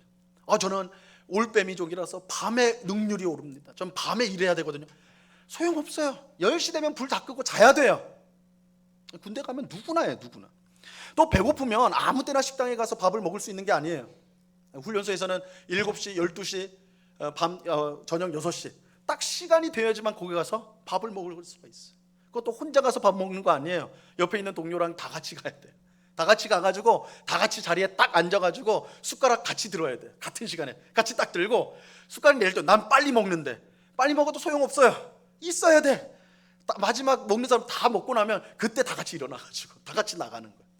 S1: 저는 올빼미족이라서 밤에 능률이 오릅니다. 전 밤에 일해야 되거든요. 소용없어요. 10시 되면 불 다 끄고 자야 돼요. 군대 가면 누구나 해요. 누구나. 또 배고프면 아무 때나 식당에 가서 밥을 먹을 수 있는 게 아니에요. 훈련소에서는 7시, 12시, 저녁 6시 딱 시간이 되어야지만 거기 가서 밥을 먹을 수가 있어요. 그것도 혼자 가서 밥 먹는 거 아니에요. 옆에 있는 동료랑 다 같이 가야 돼요. 다 같이 가가지고 다 같이 자리에 딱 앉아가지고 숟가락 같이 들어야 돼요. 같은 시간에 같이 딱 들고 숟가락 내릴 때 난 빨리 먹는데, 빨리 먹어도 소용없어요. 있어야 돼. 마지막 먹는 사람 다 먹고 나면 그때 다 같이 일어나가지고 다 같이 나가는 거예요.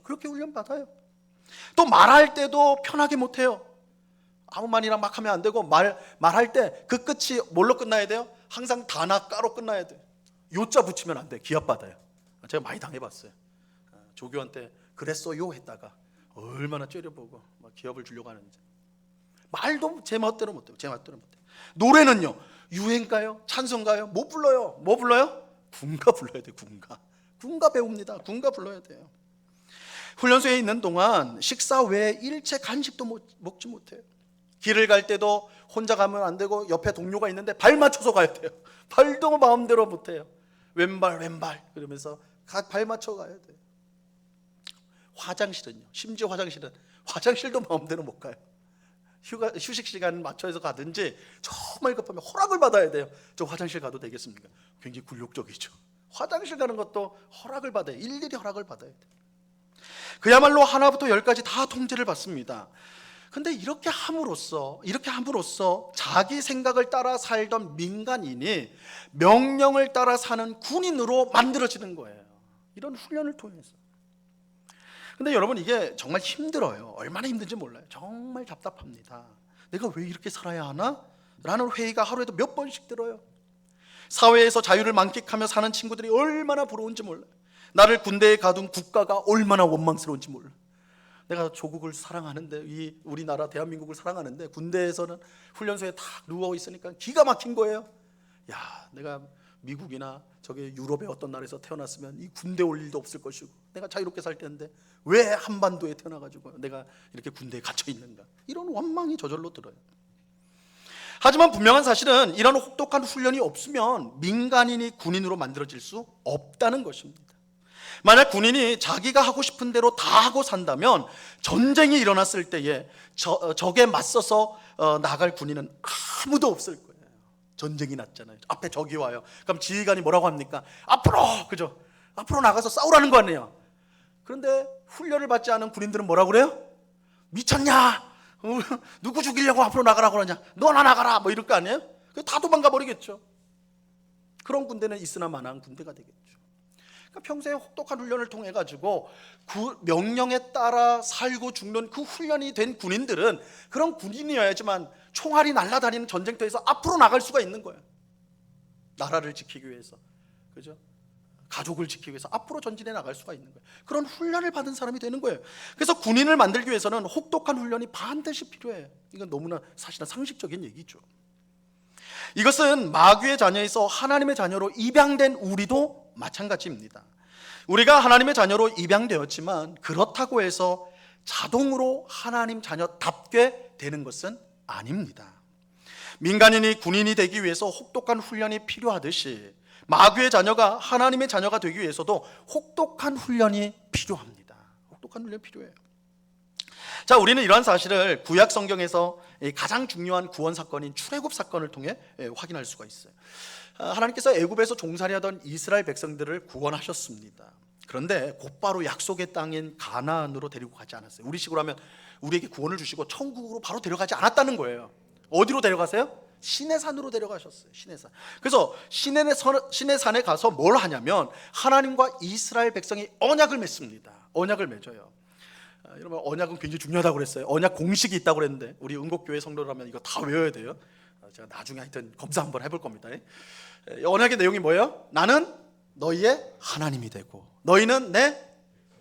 S1: 그렇게 훈련 받아요. 또 말할 때도 편하게 못해요. 아무 말이나 막 하면 안 되고, 말할 때 그 끝이 뭘로 끝나야 돼요? 항상 다나 까로 끝나야 돼요. 요자 붙이면 안 돼. 기합 받아요. 제가 많이 당해봤어요. 조교한 때 그랬어요 했다가 얼마나 째려보고 막 기합을 주려고 하는지. 말도 제 멋대로 못해요. 노래는요, 유행가요? 찬송가요? 뭐 불러요? 군가 불러야 돼요. 군가 배웁니다. 군가 불러야 돼요. 훈련소에 있는 동안 식사 외에 일체 간식도 먹지 못해요. 길을 갈 때도 혼자 가면 안 되고 옆에 동료가 있는데 발 맞춰서 가야 돼요. 발도 마음대로 못해요. 왼발 그러면서 발 맞춰 가야 돼요. 화장실은요, 심지어 화장실도 마음대로 못 가요. 휴식 시간 맞춰서 가든지 정말 급하면 허락을 받아야 돼요. 저 화장실 가도 되겠습니까? 굉장히 굴욕적이죠. 화장실 가는 것도 허락을 받아요. 일일이 허락을 받아야 돼요. 그야말로 하나부터 열까지 다 통제를 받습니다. 근데 이렇게 함으로써 자기 생각을 따라 살던 민간인이 명령을 따라 사는 군인으로 만들어지는 거예요. 이런 훈련을 통해서. 근데 여러분, 이게 정말 힘들어요. 얼마나 힘든지 몰라요. 정말 답답합니다. 내가 왜 이렇게 살아야 하나? 라는 회의가 하루에도 몇 번씩 들어요. 사회에서 자유를 만끽하며 사는 친구들이 얼마나 부러운지 몰라요. 나를 군대에 가둔 국가가 얼마나 원망스러운지 몰라요. 내가 조국을 사랑하는데, 이 우리나라 대한민국을 사랑하는데 군대에서는 훈련소에 탁 누워 있으니까 기가 막힌 거예요. 야, 내가 미국이나 저기 유럽의 어떤 나라에서 태어났으면 이 군대 올 일도 없을 것이고 내가 자유롭게 살 텐데 왜 한반도에 태어나가지고 내가 이렇게 군대에 갇혀 있는가, 이런 원망이 저절로 들어요. 하지만 분명한 사실은 이런 혹독한 훈련이 없으면 민간인이 군인으로 만들어질 수 없다는 것입니다. 만약 군인이 자기가 하고 싶은 대로 다 하고 산다면 전쟁이 일어났을 때에 적에 맞서서 나갈 군인은 아무도 없을 거예요. 전쟁이 났잖아요. 앞에 적이 와요. 그럼 지휘관이 뭐라고 합니까? 앞으로, 그죠? 앞으로 나가서 싸우라는 거 아니에요. 그런데 훈련을 받지 않은 군인들은 뭐라고 그래요? 미쳤냐? 누구 죽이려고 앞으로 나가라고 그러냐? 너나 나가라, 뭐 이럴 거 아니에요? 다 도망가 버리겠죠. 그런 군대는 있으나 마나한 군대가 되겠죠. 그러니까 평소에 혹독한 훈련을 통해 가지고 그 명령에 따라 살고 죽는 그 훈련이 된 군인들은 그런 군인이어야지만 총알이 날아다니는 전쟁터에서 앞으로 나갈 수가 있는 거예요. 나라를 지키기 위해서, 그죠? 가족을 지키기 위해서 앞으로 전진해 나갈 수가 있는 거예요. 그런 훈련을 받은 사람이 되는 거예요. 그래서 군인을 만들기 위해서는 혹독한 훈련이 반드시 필요해요. 이건 너무나 사실은 상식적인 얘기죠. 이것은 마귀의 자녀에서 하나님의 자녀로 입양된 우리도 마찬가지입니다. 우리가 하나님의 자녀로 입양되었지만 그렇다고 해서 자동으로 하나님 자녀답게 되는 것은 아닙니다. 민간인이 군인이 되기 위해서 혹독한 훈련이 필요하듯이 마귀의 자녀가 하나님의 자녀가 되기 위해서도 혹독한 훈련이 필요합니다. 혹독한 훈련이 필요해요. 자, 우리는 이러한 사실을 구약 성경에서 가장 중요한 구원 사건인 출애굽 사건을 통해 확인할 수가 있어요. 하나님께서 애굽에서 종살이하던 이스라엘 백성들을 구원하셨습니다. 그런데 곧바로 약속의 땅인 가나안으로 데리고 가지 않았어요. 우리식으로 하면 우리에게 구원을 주시고 천국으로 바로 데려가지 않았다는 거예요. 어디로 데려가세요? 시내산으로 데려가셨어요. 시내산. 그래서 시내산에 가서 뭘 하냐면 하나님과 이스라엘 백성이 언약을 맺습니다. 언약을 맺어요. 여러분, 언약은 굉장히 중요하다고 그랬어요. 언약 공식이 있다고 그랬는데 우리 은곡교회 성도라면 이거 다 외워야 돼요. 제가 나중에 하여튼 검사 한번 해볼 겁니다. 언약의 내용이 뭐예요? 나는 너희의 하나님이 되고 너희는 내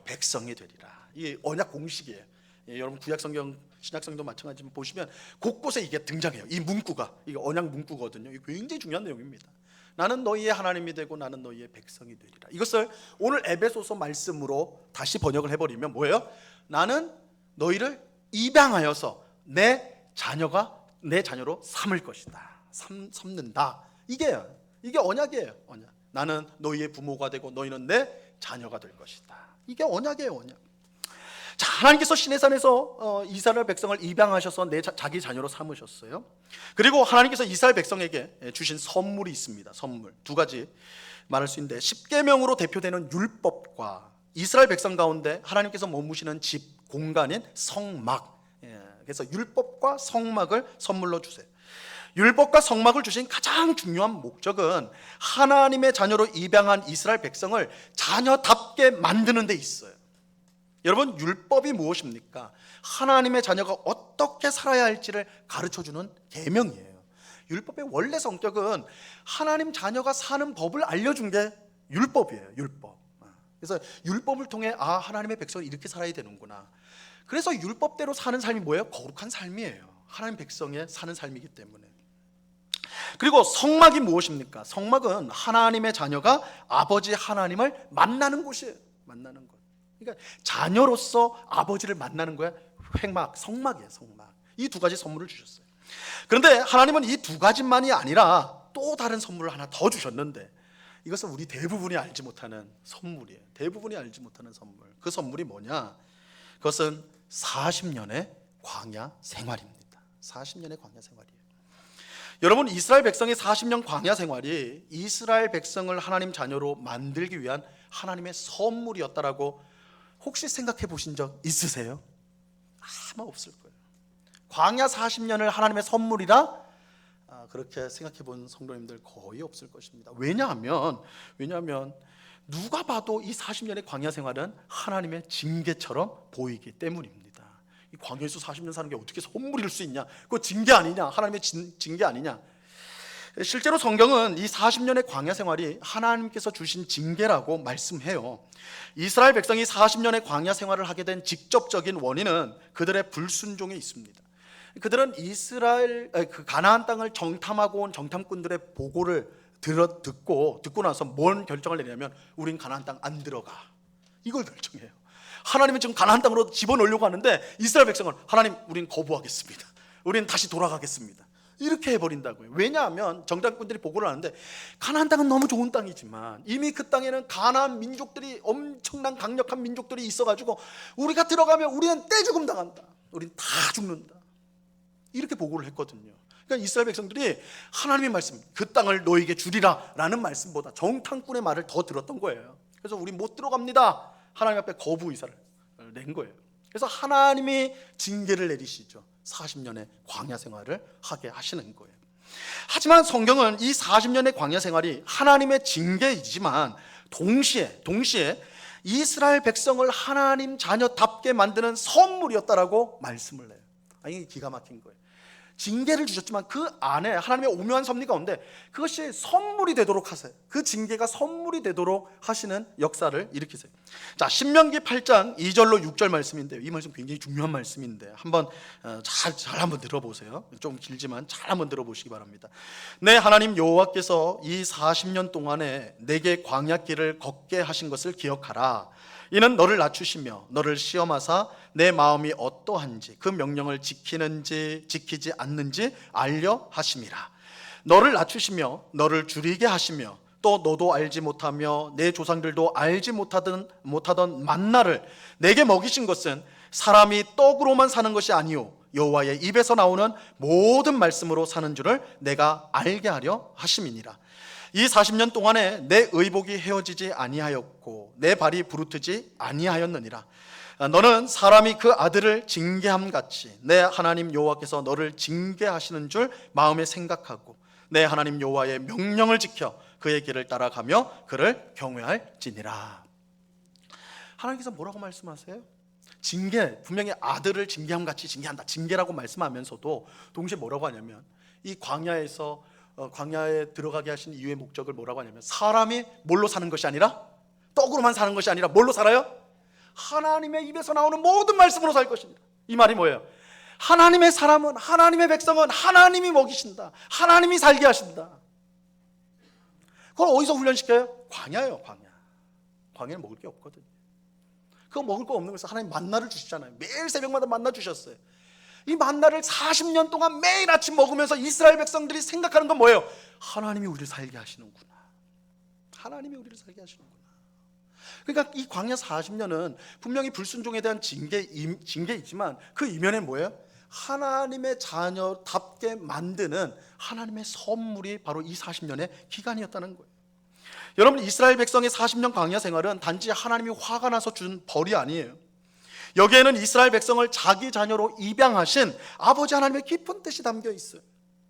S1: 백성이 되리라. 이게 언약 공식이에요. 여러분 구약 성경, 신약 성경도 마찬가지지만 보시면 곳곳에 이게 등장해요. 이 문구가, 이게 언약 문구거든요. 이게 굉장히 중요한 내용입니다. 나는 너희의 하나님이 되고 나는 너희의 백성이 되리라. 이것을 오늘 에베소서 말씀으로 다시 번역을 해버리면 뭐예요? 나는 너희를 입양하여서 내 자녀로 삼을 것이다. 삼는다. 이게 언약이에요. 언약. 나는 너희의 부모가 되고 너희는 내 자녀가 될 것이다. 이게 언약이에요. 언약. 자, 하나님께서 시내산에서 이스라엘 백성을 입양하셔서 자기 자녀로 삼으셨어요. 그리고 하나님께서 이스라엘 백성에게 주신 선물이 있습니다. 선물 두 가지 말할 수 있는데, 십계명으로 대표되는 율법과 이스라엘 백성 가운데 하나님께서 머무시는 집, 공간인 성막. 그래서 율법과 성막을 선물로 주세요. 율법과 성막을 주신 가장 중요한 목적은 하나님의 자녀로 입양한 이스라엘 백성을 자녀답게 만드는 데 있어요. 여러분, 율법이 무엇입니까? 하나님의 자녀가 어떻게 살아야 할지를 가르쳐주는 계명이에요. 율법의 원래 성격은 하나님 자녀가 사는 법을 알려준 게 율법이에요. 율법. 그래서 율법을 통해 하나님의 백성이 이렇게 살아야 되는구나. 그래서 율법대로 사는 삶이 뭐예요? 거룩한 삶이에요. 하나님 백성의 사는 삶이기 때문에. 그리고 성막이 무엇입니까? 성막은 하나님의 자녀가 아버지 하나님을 만나는 곳이에요. 만나는 곳. 그러니까 자녀로서 아버지를 만나는 거야. 성막이에요, 성막. 이 두 가지 선물을 주셨어요. 그런데 하나님은 이 두 가지만이 아니라 또 다른 선물을 하나 더 주셨는데, 이것은 우리 대부분이 알지 못하는 선물이에요. 대부분이 알지 못하는 선물. 그 선물이 뭐냐? 그것은 40년의 광야 생활입니다. 40년의 광야 생활이에요. 여러분, 이스라엘 백성의 40년 광야 생활이 이스라엘 백성을 하나님 자녀로 만들기 위한 하나님의 선물이었다라고 혹시 생각해 보신 적 있으세요? 아마 없을 거예요. 광야 40년을 하나님의 선물이라 그렇게 생각해 본 성도님들 거의 없을 것입니다. 왜냐하면 누가 봐도 이 40년의 광야 생활은 하나님의 징계처럼 보이기 때문입니다. 이 광야에서 40년 사는 게 어떻게 선물일 수 있냐? 그거 징계 아니냐? 하나님의 징계 아니냐? 실제로 성경은 이 40년의 광야 생활이 하나님께서 주신 징계라고 말씀해요. 이스라엘 백성이 40년의 광야 생활을 하게 된 직접적인 원인은 그들의 불순종에 있습니다. 그들은 그 가나안 땅을 정탐하고 온 정탐꾼들의 보고를 듣고 나서 뭔 결정을 내냐면, 우린 가나안 땅 안 들어가, 이걸 결정해요. 하나님은 지금 가나안 땅으로 집어넣으려고 하는데 이스라엘 백성은, 하나님, 우린 거부하겠습니다, 우린 다시 돌아가겠습니다, 이렇게 해버린다고요. 왜냐하면 정탐꾼들이 보고를 하는데, 가나안 땅은 너무 좋은 땅이지만 이미 그 땅에는 가나안 민족들이, 엄청난 강력한 민족들이 있어가지고 우리가 들어가면 우리는 떼죽음 당한다, 우린 다 죽는다, 이렇게 보고를 했거든요. 그러니까 이스라엘 백성들이 하나님의 말씀, 그 땅을 너에게 주리라 라는 말씀보다 정탐꾼의 말을 더 들었던 거예요. 그래서 우리 못 들어갑니다, 하나님 앞에 거부 의사를 낸 거예요. 그래서 하나님이 징계를 내리시죠. 40년의 광야 생활을 하게 하시는 거예요. 하지만 성경은 이 40년의 광야 생활이 하나님의 징계이지만 동시에 이스라엘 백성을 하나님 자녀답게 만드는 선물이었다라고 말씀을 해요. 이게 기가 막힌 거예요. 징계를 주셨지만 그 안에 하나님의 오묘한 섭리 가운데 그것이 선물이 되도록 하세요. 그 징계가 선물이 되도록 하시는 역사를 일으키세요. 자, 신명기 8장 2절로 6절 말씀인데요. 이 말씀 굉장히 중요한 말씀인데 한번 잘 한번 들어보세요. 좀 길지만 잘 한번 들어보시기 바랍니다. 내 하나님 여호와께서 이 40년 동안에 내게 광야길을 걷게 하신 것을 기억하라. 이는 너를 낮추시며 너를 시험하사 내 마음이 어떠한지 그 명령을 지키는지 지키지 않는지 알려 하심이라. 너를 낮추시며 너를 줄이게 하시며 또 너도 알지 못하며 내 조상들도 알지 못하던 만나를 내게 먹이신 것은 사람이 떡으로만 사는 것이 아니요 여호와의 입에서 나오는 모든 말씀으로 사는 줄을 내가 알게 하려 하심이니라. 이 40년 동안에 내 의복이 헤어지지 아니하였고 내 발이 부르트지 아니하였느니라. 너는 사람이 그 아들을 징계함 같이 내 하나님 여호와께서 너를 징계하시는 줄 마음에 생각하고 내 하나님 여호와의 명령을 지켜 그의 길을 따라가며 그를 경외할지니라. 하나님께서 뭐라고 말씀하세요? 징계, 분명히 아들을 징계함 같이 징계한다, 징계라고 말씀하면서도 동시에 뭐라고 하냐면, 이 광야에 들어가게 하신 이유의 목적을 뭐라고 하냐면, 사람이 뭘로 사는 것이 아니라, 떡으로만 사는 것이 아니라 뭘로 살아요? 하나님의 입에서 나오는 모든 말씀으로 살 것입니다. 이 말이 뭐예요? 하나님의 사람은, 하나님의 백성은 하나님이 먹이신다, 하나님이 살게 하신다. 그걸 어디서 훈련시켜요? 광야예요. 광야는 먹을 게 없거든요. 그거 먹을 거 없는 것은 하나님 만나를 주시잖아요. 매일 새벽마다 만나 주셨어요. 이 만나를 40년 동안 매일 아침 먹으면서 이스라엘 백성들이 생각하는 건 뭐예요? 하나님이 우리를 살게 하시는구나. 하나님이 우리를 살게 하시는구나. 그러니까 이 광야 40년은 분명히 불순종에 대한 징계이지만 그 이면에 뭐예요? 하나님의 자녀답게 만드는 하나님의 선물이 바로 이 40년의 기간이었다는 거예요. 여러분, 이스라엘 백성의 40년 광야 생활은 단지 하나님이 화가 나서 준 벌이 아니에요. 여기에는 이스라엘 백성을 자기 자녀로 입양하신 아버지 하나님의 깊은 뜻이 담겨 있어요.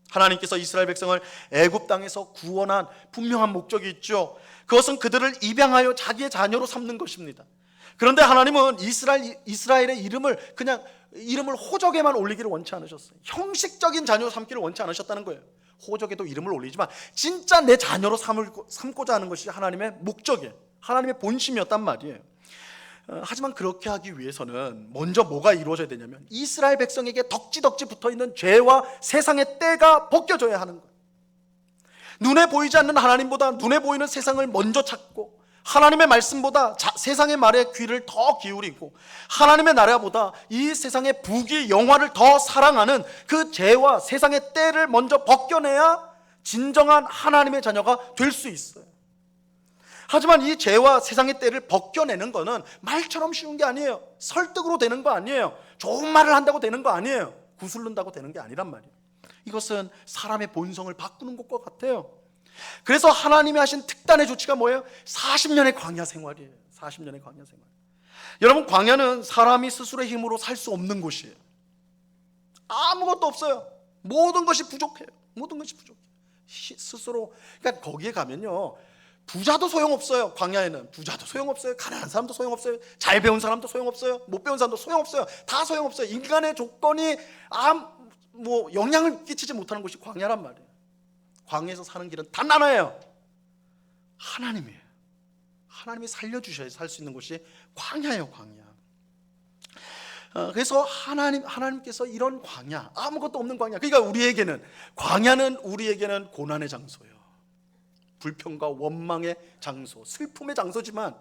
S1: 하나님께서 이스라엘 백성을 애굽 땅에서 구원한 분명한 목적이 있죠. 그것은 그들을 입양하여 자기의 자녀로 삼는 것입니다. 그런데 하나님은 이스라엘의 이름을 그냥 호적에만 올리기를 원치 않으셨어요. 형식적인 자녀로 삼기를 원치 않으셨다는 거예요. 호적에도 이름을 올리지만 진짜 내 자녀로 삼고자 하는 것이 하나님의 목적이에요. 하나님의 본심이었단 말이에요. 하지만 그렇게 하기 위해서는 먼저 뭐가 이루어져야 되냐면, 이스라엘 백성에게 덕지덕지 붙어있는 죄와 세상의 때가 벗겨져야 하는 거예요. 눈에 보이지 않는 하나님보다 눈에 보이는 세상을 먼저 찾고 하나님의 말씀보다 세상의 말에 귀를 더 기울이고 하나님의 나라보다 이 세상의 부귀 영화를 더 사랑하는 그 죄와 세상의 때를 먼저 벗겨내야 진정한 하나님의 자녀가 될 수 있어요. 하지만 이 죄와 세상의 때를 벗겨내는 것은 말처럼 쉬운 게 아니에요. 설득으로 되는 거 아니에요. 좋은 말을 한다고 되는 거 아니에요. 구슬른다고 되는 게 아니란 말이에요. 이것은 사람의 본성을 바꾸는 것과 같아요. 그래서 하나님이 하신 특단의 조치가 뭐예요? 40년의 광야 생활이에요. 40년의 광야 생활. 여러분, 광야는 사람이 스스로의 힘으로 살 수 없는 곳이에요. 아무것도 없어요. 모든 것이 부족해요. 모든 것이 부족해요. 스스로. 그러니까 거기에 가면요, 부자도 소용없어요. 광야에는 부자도 소용없어요. 가난한 사람도 소용없어요. 잘 배운 사람도 소용없어요. 못 배운 사람도 소용없어요. 다 소용없어요. 인간의 조건이 영향을 끼치지 못하는 곳이 광야란 말이에요. 광야에서 사는 길은 단 하나예요. 하나님이에요. 하나님이 살려주셔야 살 수 있는 곳이 광야예요. 광야. 그래서 하나님께서 이런 광야, 아무것도 없는 광야, 그러니까 광야는 우리에게는 고난의 장소예요. 불평과 원망의 장소, 슬픔의 장소지만,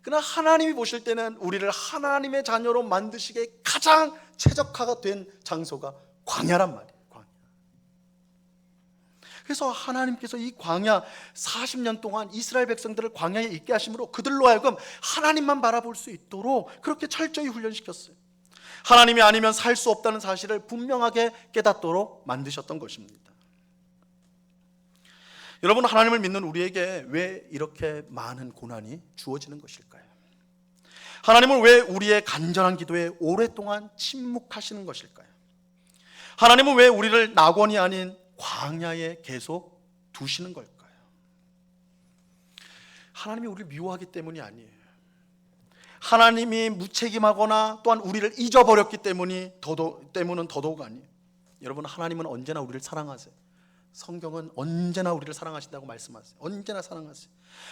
S1: 그러나 하나님이 보실 때는 우리를 하나님의 자녀로 만드시기에 가장 최적화가 된 장소가 광야란 말이에요. 광야. 그래서 하나님께서 이 광야 40년 동안 이스라엘 백성들을 광야에 있게 하심으로 그들로 하여금 하나님만 바라볼 수 있도록 그렇게 철저히 훈련시켰어요. 하나님이 아니면 살 수 없다는 사실을 분명하게 깨닫도록 만드셨던 것입니다. 여러분, 하나님을 믿는 우리에게 왜 이렇게 많은 고난이 주어지는 것일까요? 하나님은 왜 우리의 간절한 기도에 오랫동안 침묵하시는 것일까요? 하나님은 왜 우리를 낙원이 아닌 광야에 계속 두시는 걸까요? 하나님이 우리를 미워하기 때문이 아니에요. 하나님이 무책임하거나 또한 우리를 잊어버렸기 때문은 더더욱 아니에요. 여러분, 하나님은 언제나 우리를 사랑하세요. 성경은 언제나 우리를 사랑하신다고 말씀하세요. 언제나 사랑하세요.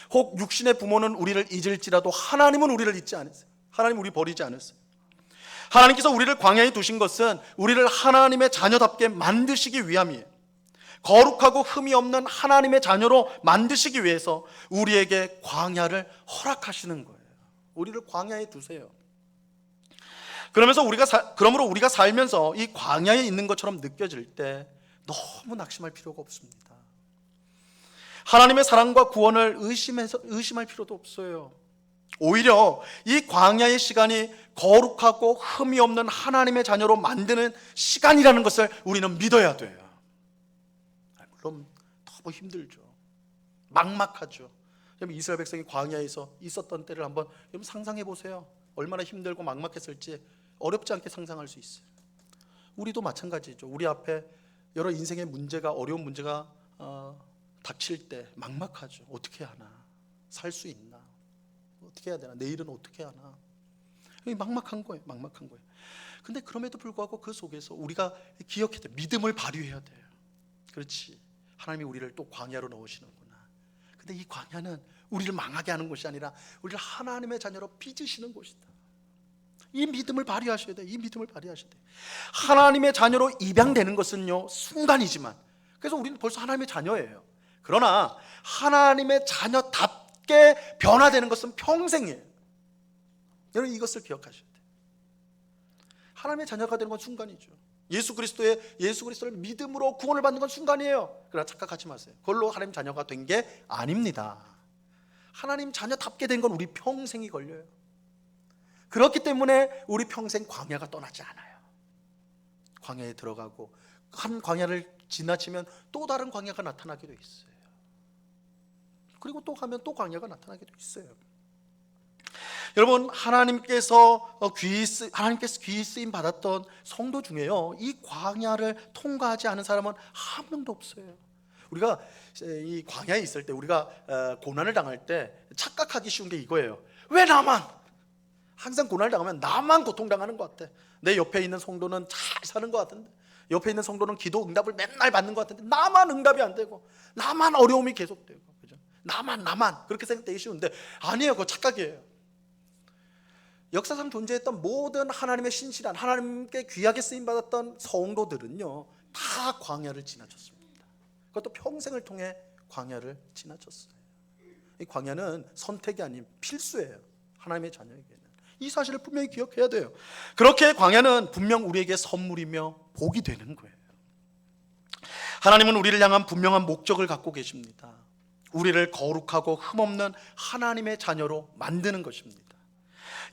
S1: 혹 육신의 부모는 우리를 잊을지라도 하나님은 우리를 잊지 않으세요. 하나님 우리 버리지 않으세요. 하나님께서 우리를 광야에 두신 것은 우리를 하나님의 자녀답게 만드시기 위함이에요. 거룩하고 흠이 없는 하나님의 자녀로 만드시기 위해서 우리에게 광야를 허락하시는 거예요. 우리를 광야에 두세요. 그러므로 우리가 살면서 이 광야에 있는 것처럼 느껴질 때 너무 낙심할 필요가 없습니다. 하나님의 사랑과 구원을 의심할 필요도 없어요. 오히려 이 광야의 시간이 거룩하고 흠이 없는 하나님의 자녀로 만드는 시간이라는 것을 우리는 믿어야 돼요. 물론 너무 힘들죠. 막막하죠. 이스라엘 백성이 광야에서 있었던 때를 한번 상상해 보세요. 얼마나 힘들고 막막했을지 어렵지 않게 상상할 수 있어요. 우리도 마찬가지죠. 우리 앞에 여러 인생의 문제가, 어려운 문제가 닥칠 때 막막하죠. 어떻게 하나? 살 수 있나? 어떻게 해야 되나? 내일은 어떻게 하나? 막막한 거예요. 막막한 거예요. 근데 그럼에도 불구하고 그 속에서 우리가 기억해야 돼요. 믿음을 발휘해야 돼요. 그렇지. 하나님이 우리를 또 광야로 넣으시는구나. 근데 이 광야는 우리를 망하게 하는 것이 아니라 우리를 하나님의 자녀로 빚으시는 곳이다. 이 믿음을 발휘하셔야 돼요. 이 믿음을 발휘하셔야 돼요. 하나님의 자녀로 입양되는 것은요, 순간이지만, 그래서 우리는 벌써 하나님의 자녀예요. 그러나 하나님의 자녀답게 변화되는 것은 평생이에요. 여러분, 이것을 기억하셔야 돼요. 하나님의 자녀가 되는 건 순간이죠. 예수 그리스도를 믿음으로 구원을 받는 건 순간이에요. 그러나 착각하지 마세요. 그걸로 하나님 자녀가 된 게 아닙니다. 하나님 자녀답게 된 건 우리 평생이 걸려요. 그렇기 때문에 우리 평생 광야가 떠나지 않아요. 광야에 들어가고 한 광야를 지나치면 또 다른 광야가 나타나기도 있어요. 그리고 또 가면 또 광야가 나타나기도 있어요. 여러분, 하나님께서 귀히 쓰임 받았던 성도 중에요, 이 광야를 통과하지 않은 사람은 한 명도 없어요. 우리가 이 광야에 있을 때, 우리가 고난을 당할 때 착각하기 쉬운 게 이거예요. 왜 나만? 항상 고난을 당하면 나만 고통당하는 것 같아. 내 옆에 있는 성도는 잘 사는 것 같은데, 옆에 있는 성도는 기도 응답을 맨날 받는 것 같은데 나만 응답이 안 되고, 나만 어려움이 계속되고, 그죠? 나만 그렇게 생각되기 쉬운데 아니에요. 그거 착각이에요. 역사상 존재했던 모든 하나님의 신실한, 하나님께 귀하게 쓰임받았던 성도들은요, 다 광야를 지나쳤습니다. 그것도 평생을 통해 광야를 지나쳤어요. 이 광야는 선택이 아닌 필수예요. 하나님의 자녀에게는. 이 사실을 분명히 기억해야 돼요. 그렇게 광야는 분명 우리에게 선물이며 복이 되는 거예요. 하나님은 우리를 향한 분명한 목적을 갖고 계십니다. 우리를 거룩하고 흠없는 하나님의 자녀로 만드는 것입니다.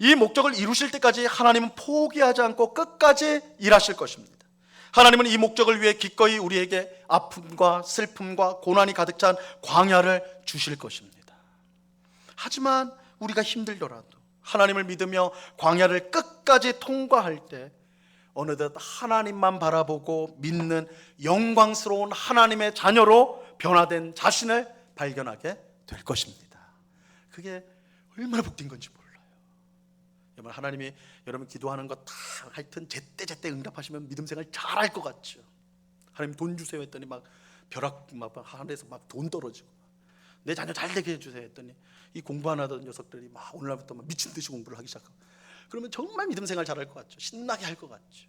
S1: 이 목적을 이루실 때까지 하나님은 포기하지 않고 끝까지 일하실 것입니다. 하나님은 이 목적을 위해 기꺼이 우리에게 아픔과 슬픔과 고난이 가득 찬 광야를 주실 것입니다. 하지만 우리가 힘들더라도 하나님을 믿으며 광야를 끝까지 통과할 때 어느덧 하나님만 바라보고 믿는 영광스러운 하나님의 자녀로 변화된 자신을 발견하게 될 것입니다. 그게 얼마나 복된 건지 몰라요. 여러분, 하나님이 여러분 기도하는 거 다 하여튼 제때 응답하시면 믿음 생활 잘할 것 같죠. 하나님 돈 주세요 했더니 막 벼락 막 하늘에서 막 돈 떨어지고, 내 자녀 잘 되게 해주세요 했더니 이 공부 안 하던 녀석들이 막 오늘날부터 막 미친 듯이 공부를 하기 시작하고, 그러면 정말 믿음 생활 잘할 것 같죠. 신나게 할 것 같죠.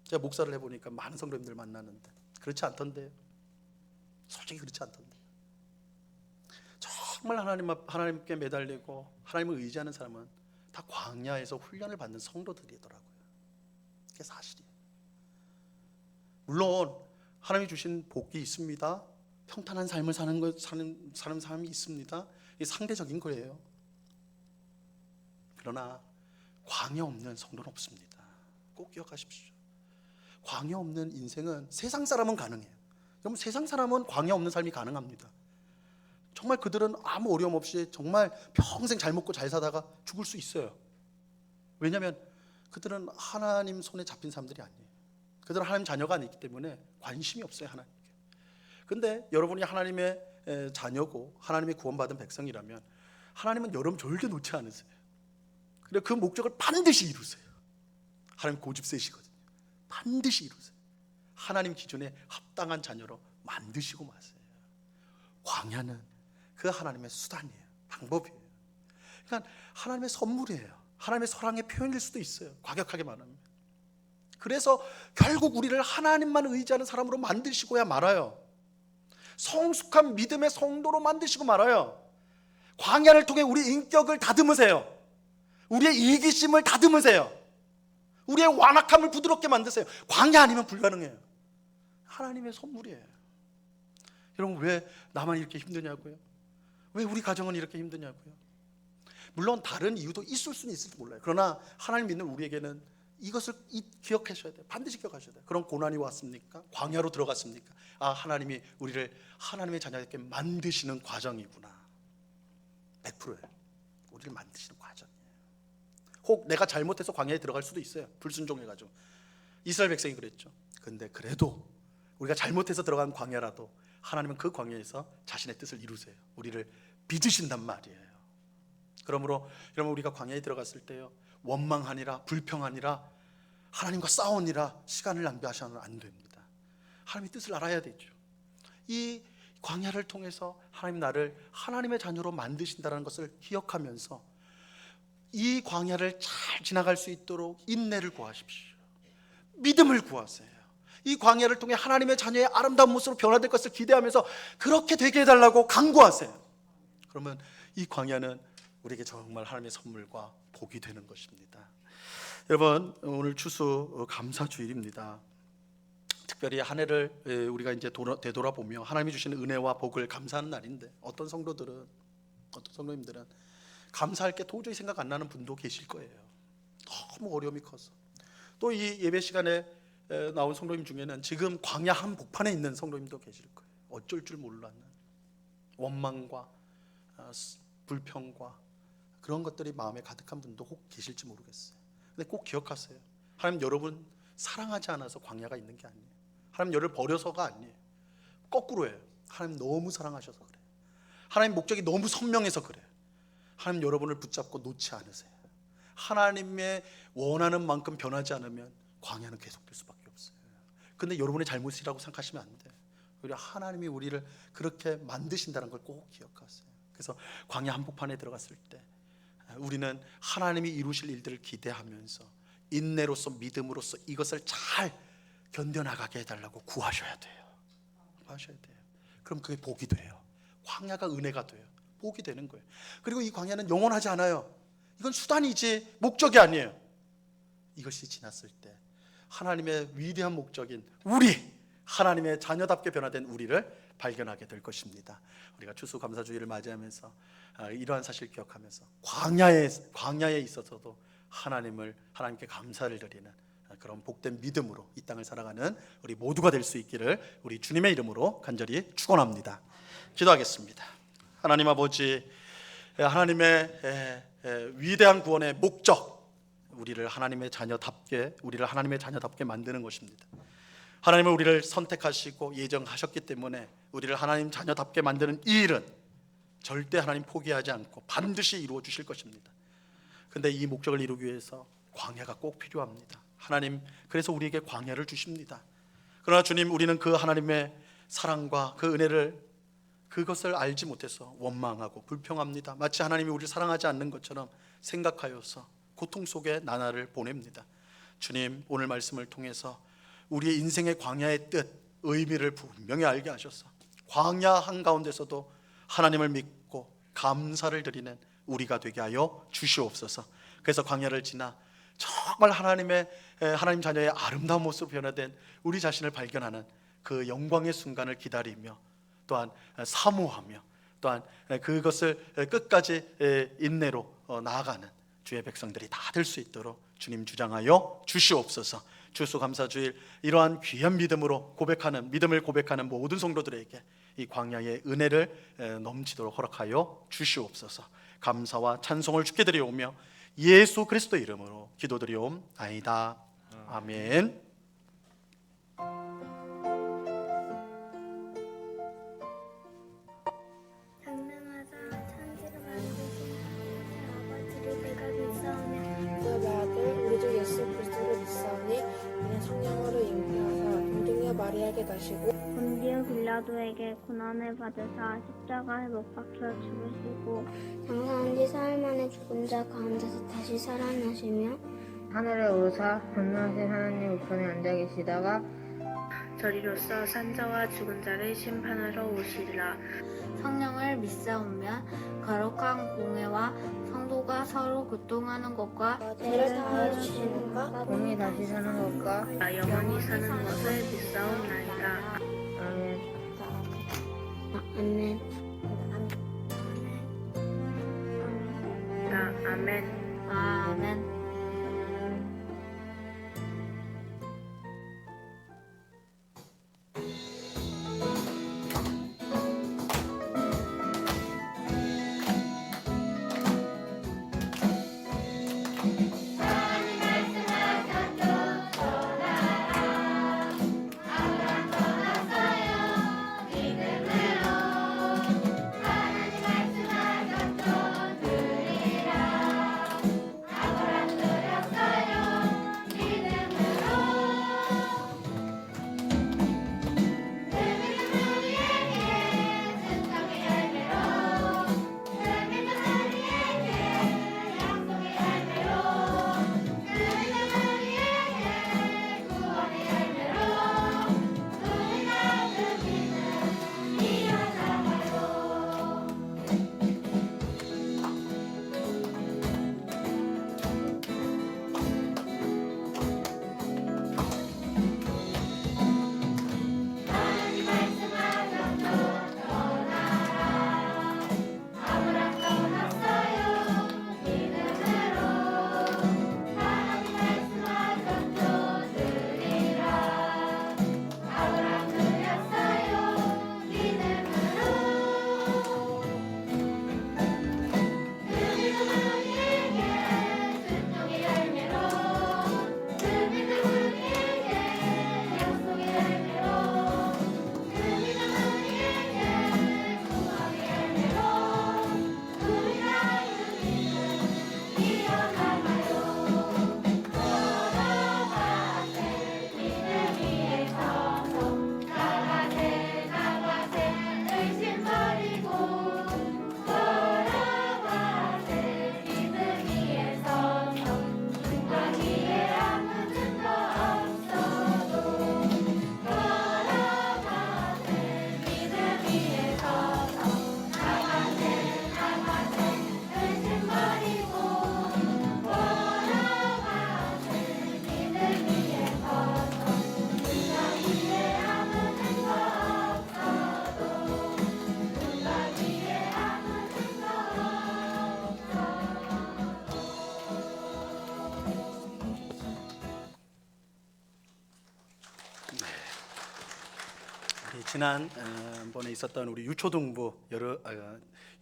S1: 제가 목사를 해보니까 많은 성도님들 만나는데 그렇지 않던데요. 솔직히 그렇지 않던데. 정말 하나님께 매달리고 하나님을 의지하는 사람은 다 광야에서 훈련을 받는 성도들이더라고요. 그게 사실이에요. 물론 하나님이 주신 복이 있습니다. 평탄한 삶을 사는 사람이 있습니다. 이게 상대적인 거예요. 그러나 광야 없는 성도는 없습니다. 꼭 기억하십시오. 광야 없는 인생은 세상 사람은 가능해요. 여러분, 세상 사람은 광야 없는 삶이 가능합니다. 정말 그들은 아무 어려움 없이 정말 평생 잘 먹고 잘 사다가 죽을 수 있어요. 왜냐하면 그들은 하나님 손에 잡힌 사람들이 아니에요. 그들은 하나님 자녀가 아니기 때문에 관심이 없어요, 하나님께. 근데 여러분이 하나님의 자녀고 하나님의 구원받은 백성이라면 하나님은 여러분 절대 놓지 않으세요. 그래, 그 목적을 반드시 이루세요. 하나님 고집 세시거든요. 반드시 이루세요. 하나님 기준에 합당한 자녀로 만드시고 마세요. 광야는 그 하나님의 수단이에요. 방법이에요. 그러니까 하나님의 선물이에요. 하나님의 사랑의 표현일 수도 있어요. 과격하게 말하면. 그래서 결국 우리를 하나님만 의지하는 사람으로 만드시고야 말아요. 성숙한 믿음의 성도로 만드시고 말아요. 광야를 통해 우리 인격을 다듬으세요. 우리의 이기심을 다듬으세요. 우리의 완악함을 부드럽게 만드세요. 광야 아니면 불가능해요. 하나님의 선물이에요. 여러분, 왜 나만 이렇게 힘드냐고요? 왜 우리 가정은 이렇게 힘드냐고요? 물론 다른 이유도 있을 수는 있을지 몰라요. 그러나 하나님 믿는 우리에게는 이것을 기억하셔야 돼요. 반드시 기억하셔야 돼요. 그런 고난이 왔습니까? 광야로 들어갔습니까? 아, 하나님이 우리를 하나님의 자녀답게 만드시는 과정이구나. 100%예요. 우리를 만드시는 과정이에요. 혹 내가 잘못해서 광야에 들어갈 수도 있어요. 불순종해가지고. 이스라엘 백성이 그랬죠. 근데 그래도 우리가 잘못해서 들어간 광야라도 하나님은 그 광야에서 자신의 뜻을 이루세요. 우리를 빚으신단 말이에요. 그러므로 여러분, 우리가 광야에 들어갔을 때요, 원망하니라 불평하니라 하나님과 싸우니라 시간을 낭비하셔서는 안 됩니다. 하나님의 뜻을 알아야 되죠. 이 광야를 통해서 하나님 나를 하나님의 자녀로 만드신다는 것을 기억하면서 이 광야를 잘 지나갈 수 있도록 인내를 구하십시오. 믿음을 구하세요. 이 광야를 통해 하나님의 자녀의 아름다운 모습으로 변화될 것을 기대하면서 그렇게 되게 해달라고 간구하세요. 그러면 이 광야는 우리에게 정말 하나님의 선물과 복이 되는 것입니다. 여러분, 오늘 추수 감사주일입니다. 특별히 한 해를 우리가 이제 되돌아보며 하나님이 주시는 은혜와 복을 감사하는 날인데, 어떤 성도님들은 감사할 게 도저히 생각 안 나는 분도 계실 거예요. 너무 어려움이 커서. 또 이 예배 시간에 나온 성도님 중에는 지금 광야 한복판에 있는 성도님도 계실 거예요. 어쩔 줄 몰라는 원망과 불평과 그런 것들이 마음에 가득한 분도 혹 계실지 모르겠어요. 근데 꼭 기억하세요. 하나님 여러분 사랑하지 않아서 광야가 있는 게 아니에요. 하나님 여러분을 버려서가 아니에요. 거꾸로예요. 하나님 너무 사랑하셔서 그래요. 하나님 목적이 너무 선명해서 그래요. 하나님 여러분을 붙잡고 놓지 않으세요. 하나님의 원하는 만큼 변하지 않으면 광야는 계속될 수밖에 없어요. 근데 여러분의 잘못이라고 생각하시면 안 돼요. 오히려 하나님이 우리를 그렇게 만드신다는 걸 꼭 기억하세요. 그래서 광야 한복판에 들어갔을 때 우리는 하나님이 이루실 일들을 기대하면서 인내로서 믿음으로써 이것을 잘 견뎌나가게 해달라고 구하셔야 돼요. 구하셔야 돼요. 그럼 그게 복이 돼요. 광야가 은혜가 돼요. 복이 되는 거예요. 그리고 이 광야는 영원하지 않아요. 이건 수단이지 목적이 아니에요. 이것이 지났을 때 하나님의 위대한 목적인 우리, 하나님의 자녀답게 변화된 우리를 발견하게 될 것입니다. 우리가 추수감사주의를 맞이하면서 이러한 사실을 기억하면서 광야에 있어서도 하나님께 감사를 드리는 그런 복된 믿음으로 이 땅을 살아가는 우리 모두가 될 수 있기를 우리 주님의 이름으로 간절히 축원합니다. 기도하겠습니다. 하나님 아버지, 하나님의 위대한 구원의 목적, 우리를 하나님의 자녀답게 만드는 것입니다. 하나님은 우리를 선택하시고 예정하셨기 때문에 우리를 하나님 자녀답게 만드는 이 일은 절대 하나님 포기하지 않고 반드시 이루어 주실 것입니다. 근데 이 목적을 이루기 위해서 광야가 꼭 필요합니다. 하나님, 그래서 우리에게 광야를 주십니다. 그러나 주님, 우리는 그 하나님의 사랑과 그 은혜를, 그것을 알지 못해서 원망하고 불평합니다. 마치 하나님이 우리를 사랑하지 않는 것처럼 생각하여서 고통 속에 나날을 보냅니다. 주님, 오늘 말씀을 통해서 우리의 인생의 광야의 뜻, 의미를 분명히 알게 하셔서 광야 한가운데서도 하나님을 믿고 감사를 드리는 우리가 되게 하여 주시옵소서. 그래서 광야를 지나 정말 하나님 자녀의 아름다운 모습 변화된 우리 자신을 발견하는 그 영광의 순간을 기다리며 또한 사모하며 또한 그것을 끝까지 인내로 나아가는 주의 백성들이 다 될 수 있도록 주님 주장하여 주시옵소서. 추수감사주일 이러한 귀한 믿음을 고백하는 모든 성도들에게 이 광야의 은혜를 넘치도록 허락하여 주시옵소서. 감사와 찬송을 주께 드리오며 예수 그리스도 이름으로 기도드리옵나이다. 아멘.
S4: 장명하사 천지를 만드신 아버지를 내가 믿사오며
S5: 그 아들 우리 주 예수 그리스도를 믿사오니 이는 성령으로 잉태하사 동정녀 마리아에게 나시고
S4: 본디오 빌라도에게 고난을 받으사 십자가에 못 박혀 죽으시고 장사한 지 사흘 만에 죽은 자 가운데서 다시 살아나시며
S6: 하늘에 오르사 전능하신 하나님 우편에 앉아 계시다가
S7: 저리로서 산자와 죽은 자를 심판하러 오시리라.
S4: 성령을 믿사오며 거룩한 공회와 성도가 서로 교통하는 것과
S5: 죄를 사하여 주시는 것
S6: 몸이 다시 사는 것과
S7: 나 영원히 사는 것을 믿사옵나이다.
S6: 아멘.
S4: 아멘.
S7: 나 아멘.
S4: 아멘.
S1: 지난번에 있었던 우리 유초등부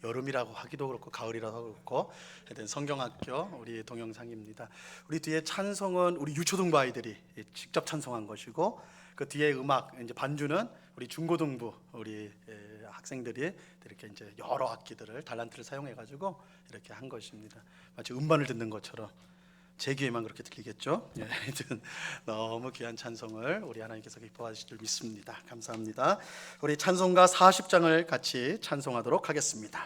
S1: 여름이라고 하기도 그렇고 가을이라고 그렇고 하여튼 성경학교 우리 동영상입니다. 우리 뒤에 찬송은 우리 유초등부 아이들이 직접 찬송한 것이고, 그 뒤에 음악 이제 반주는 우리 중고등부 우리 학생들이 이렇게 이제 여러 악기들을 달란트를 사용해 가지고 이렇게 한 것입니다. 마치 음반을 듣는 것처럼 제 귀에만 그렇게 들리겠죠? 예, 하여튼 너무 귀한 찬송을 우리 하나님께서 기뻐하실 줄 믿습니다. 감사합니다. 우리 찬송가 40장을 같이 찬송하도록 하겠습니다.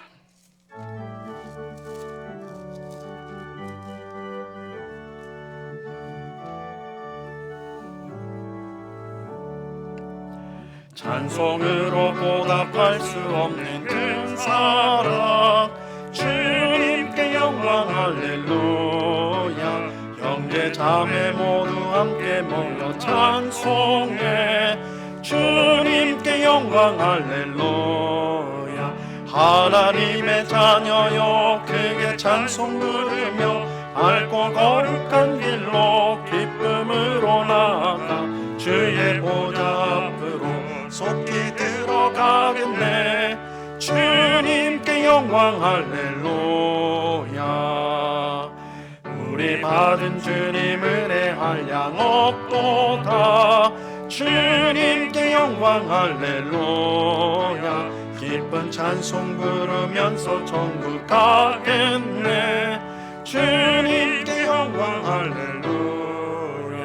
S1: 찬송으로 보답할 수 없는 큰 사랑, 주님께 영광 할렐루야. 형제 자매 모두 함께 모여 찬송해, 주님께 영광 할렐루야. 하나님의 자녀여 크게 찬송 부르며 밝고 거룩한 길로 기쁨으로 나아가 주의 보좌 앞으로 속히 들어가겠네. 주님께 영광 할렐루야. 우리 받은 주님 은혜 한량 없도다. 주님께 영광 할렐루야. 기쁜 찬송 부르면서 천국 가겠네. 주님께 영광 할렐루야.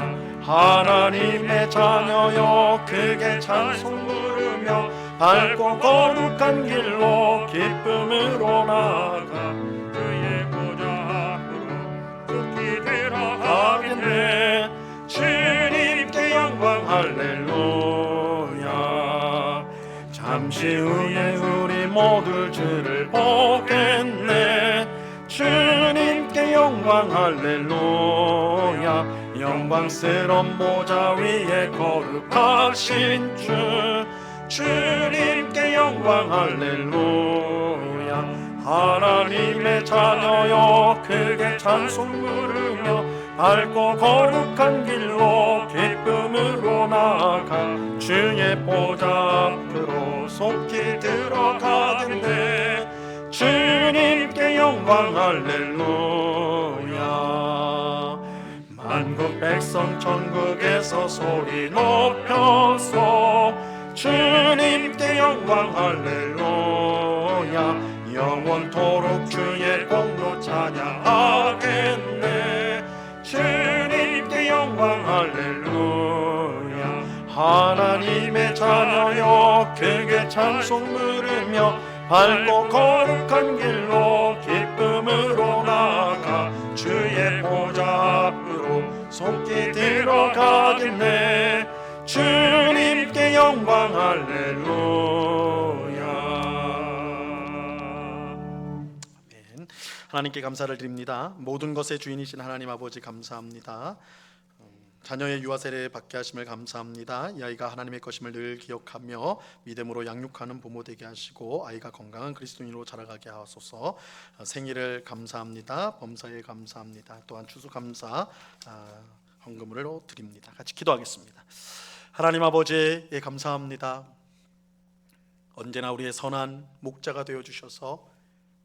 S1: 하나님의 자녀여 크게 찬송 부르며 밝고 거룩한 길로 기쁨으로 나아가
S2: 그의 보좌 앞으로 속히 들어가겠네.
S1: 주님께 영광 할렐루야. 잠시 후에 우리 모두 주를 보겠네. 주님께 영광 할렐루야. 영광스러운 보좌 위에 거룩하신 주, 주님께 영광 할렐루야. 하나님의 자녀여 크게 찬송 부르며 밝고 거룩한 길로 기쁨으로 나아가 주의 보좌 앞으로 속히 들어가겠네. 주님께 영광 할렐루야. 만국 백성 천국에서 소리 높여서 주님께 영광 할렐루야. 영원토록 주의 공로 찬양하겠네. 주님께 영광 할렐루야. 하나님의 자녀여 크게 찬송 부르며 밝고 거룩한 길로 기쁨으로 나아가 주의 보좌 앞으로 속히 들어가겠네. 주님께 영광 할렐루야. 아멘. 하나님께 감사를 드립니다. 모든 것의 주인이신 하나님 아버지 감사합니다. 자녀의 유아 세례 받게 하심을 감사합니다. 이 아이가 하나님의 것임을 늘 기억하며 믿음으로 양육하는 부모 되게 하시고 아이가 건강한 그리스도인으로 자라가게 하소서. 생일을 감사합니다. 범사일 감사합니다. 또한 추수감사 헌금으로 드립니다. 같이 기도하겠습니다. 하나님 아버지 감사합니다. 언제나 우리의 선한 목자가 되어주셔서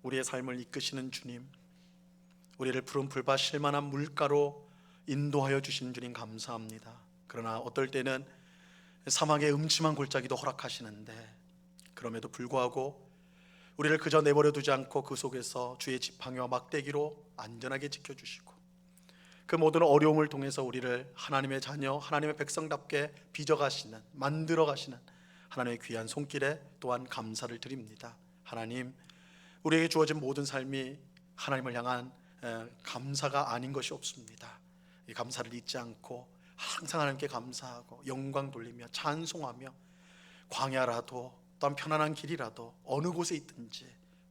S1: 우리의 삶을 이끄시는 주님, 우리를 푸른 풀밭 쉴만한 물가로 인도하여 주신 주님 감사합니다. 그러나 어떨 때는 사막의 음침한 골짜기도 허락하시는데 그럼에도 불구하고 우리를 그저 내버려 두지 않고 그 속에서 주의 지팡이와 막대기로 안전하게 지켜주시고 그 모든 어려움을 통해서 우리를 하나님의 자녀, 하나님의 백성답게 빚어가시는, 만들어가시는 하나님의 귀한 손길에 또한 감사를 드립니다. 하나님, 우리에게 주어진 모든 삶이 하나님을 향한 감사가 아닌 것이 없습니다. 이 감사를 잊지 않고 항상 하나님께 감사하고 영광 돌리며 찬송하며 광야라도 또한 편안한 길이라도 어느 곳에 있든지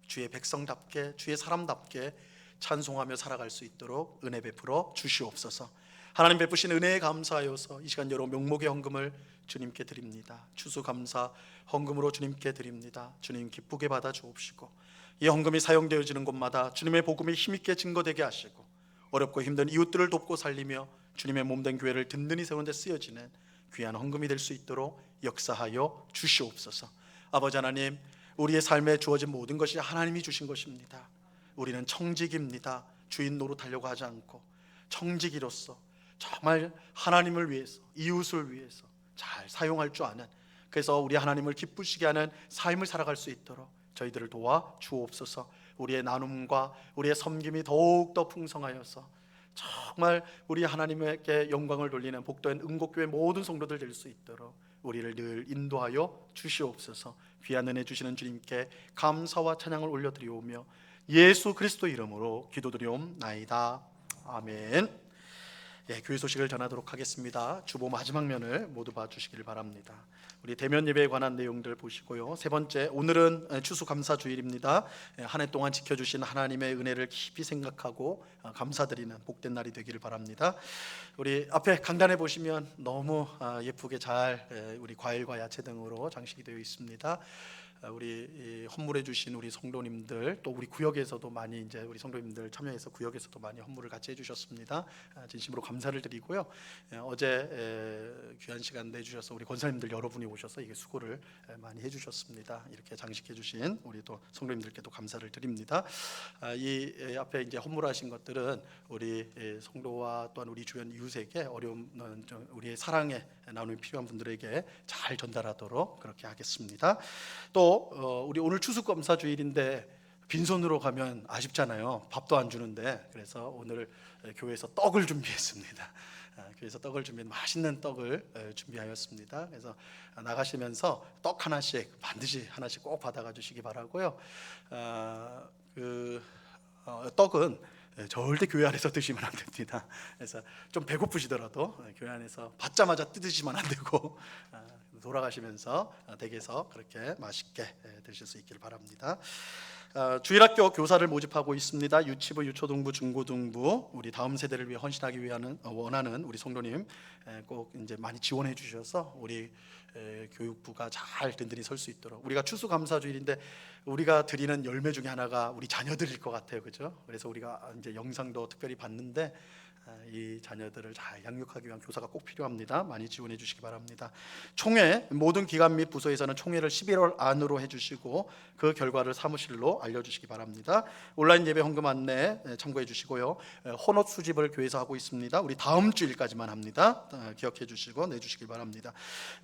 S1: 주의 백성답게 주의 사람답게 찬송하며 살아갈 수 있도록 은혜 베풀어 주시옵소서. 하나님 베푸신 은혜에 감사하여서 이 시간 여러 명목의 헌금을 주님께 드립니다. 추수감사 헌금으로 주님께 드립니다. 주님 기쁘게 받아 주옵시고 이 헌금이 사용되어지는 곳마다 주님의 복음이 힘있게 증거되게 하시고 어렵고 힘든 이웃들을 돕고 살리며 주님의 몸된 교회를 든든히 세우는 데 쓰여지는 귀한 헌금이 될 수 있도록 역사하여 주시옵소서. 아버지 하나님, 우리의 삶에 주어진 모든 것이 하나님이 주신 것입니다. 우리는 청지기입니다. 주인 노릇하려고 하지 않고 청지기로서 정말 하나님을 위해서, 이웃을 위해서 잘 사용할 줄 아는, 그래서 우리 하나님을 기쁘시게 하는 삶을 살아갈 수 있도록 저희들을 도와 주옵소서. 우리의 나눔과 우리의 섬김이 더욱더 풍성하여서 정말 우리 하나님에게 영광을 돌리는 복된 응곡교회 모든 성도들 될 수 있도록 우리를 늘 인도하여 주시옵소서. 귀한 은혜 주시는 주님께 감사와 찬양을 올려드리오며 예수 그리스도 이름으로 기도드리옵나이다. 아멘. 예, 교회 소식을 전하도록 하겠습니다. 주보 마지막 면을 모두 봐주시길 바랍니다. 우리 대면 예배에 관한 내용들 보시고요. 세 번째, 오늘은 추수감사주일입니다. 한 해 동안 지켜주신 하나님의 은혜를 깊이 생각하고 감사드리는 복된 날이 되기를 바랍니다. 우리 앞에 강단에 보시면 너무 예쁘게 잘 우리 과일과 야채 등으로 장식이 되어 있습니다. 우리 헌물해 주신 우리 성도님들, 또 우리 구역에서도 많이 이제 우리 성도님들 참여해서 구역에서도 많이 헌물을 같이 해주셨습니다. 진심으로 감사를 드리고요. 어제 귀한 시간 내주셔서 우리 권사님들 여러분이 오셔서 이게 수고를 많이 해주셨습니다. 이렇게 장식해 주신 우리 또 성도님들께도 감사를 드립니다. 이 앞에 이제 헌물하신 것들은 우리 성도와 또한 우리 주변 이웃에게 어려움, 우리의 사랑에 나눔이 필요한 분들에게 잘 전달하도록 그렇게 하겠습니다. 또 우리 오늘 추수감사주일인데 빈손으로 가면 아쉽잖아요. 밥도 안 주는데, 그래서 오늘 교회에서 떡을 준비했습니다. 교회에서 떡을 준비한 맛있는 떡을 준비하였습니다. 그래서 나가시면서 떡 하나씩 반드시 하나씩 꼭 받아가 주시기 바라고요. 떡은 절대 교회 안에서 드시면 안 됩니다. 그래서 좀 배고프시더라도 교회 안에서 받자마자 뜯으시면 안 되고 돌아가시면서 댁에서 그렇게 맛있게 드실 수 있기를 바랍니다. 주일학교 교사를 모집하고 있습니다. 유치부, 유초등부, 중고등부 우리 다음 세대를 위해 헌신하기 위한 원하는 우리 성도님 꼭 이제 많이 지원해 주셔서 우리 교육부가 잘 든든히 설 수 있도록. 우리가 추수감사주일인데 우리가 드리는 열매 중에 하나가 우리 자녀들일 것 같아요, 그죠? 그래서 우리가 이제 영상도 특별히 봤는데 이 자녀들을 잘 양육하기 위한 교사가 꼭 필요합니다. 많이 지원해 주시기 바랍니다. 총회, 모든 기관 및 부서에서는 총회를 11월 안으로 해주시고 그 결과를 사무실로 알려주시기 바랍니다. 온라인 예배 헌금 안내 참고해 주시고요. 헌옷 수집을 교회에서 하고 있습니다. 우리 다음 주일까지만 합니다. 기억해 주시고 내주시기 바랍니다.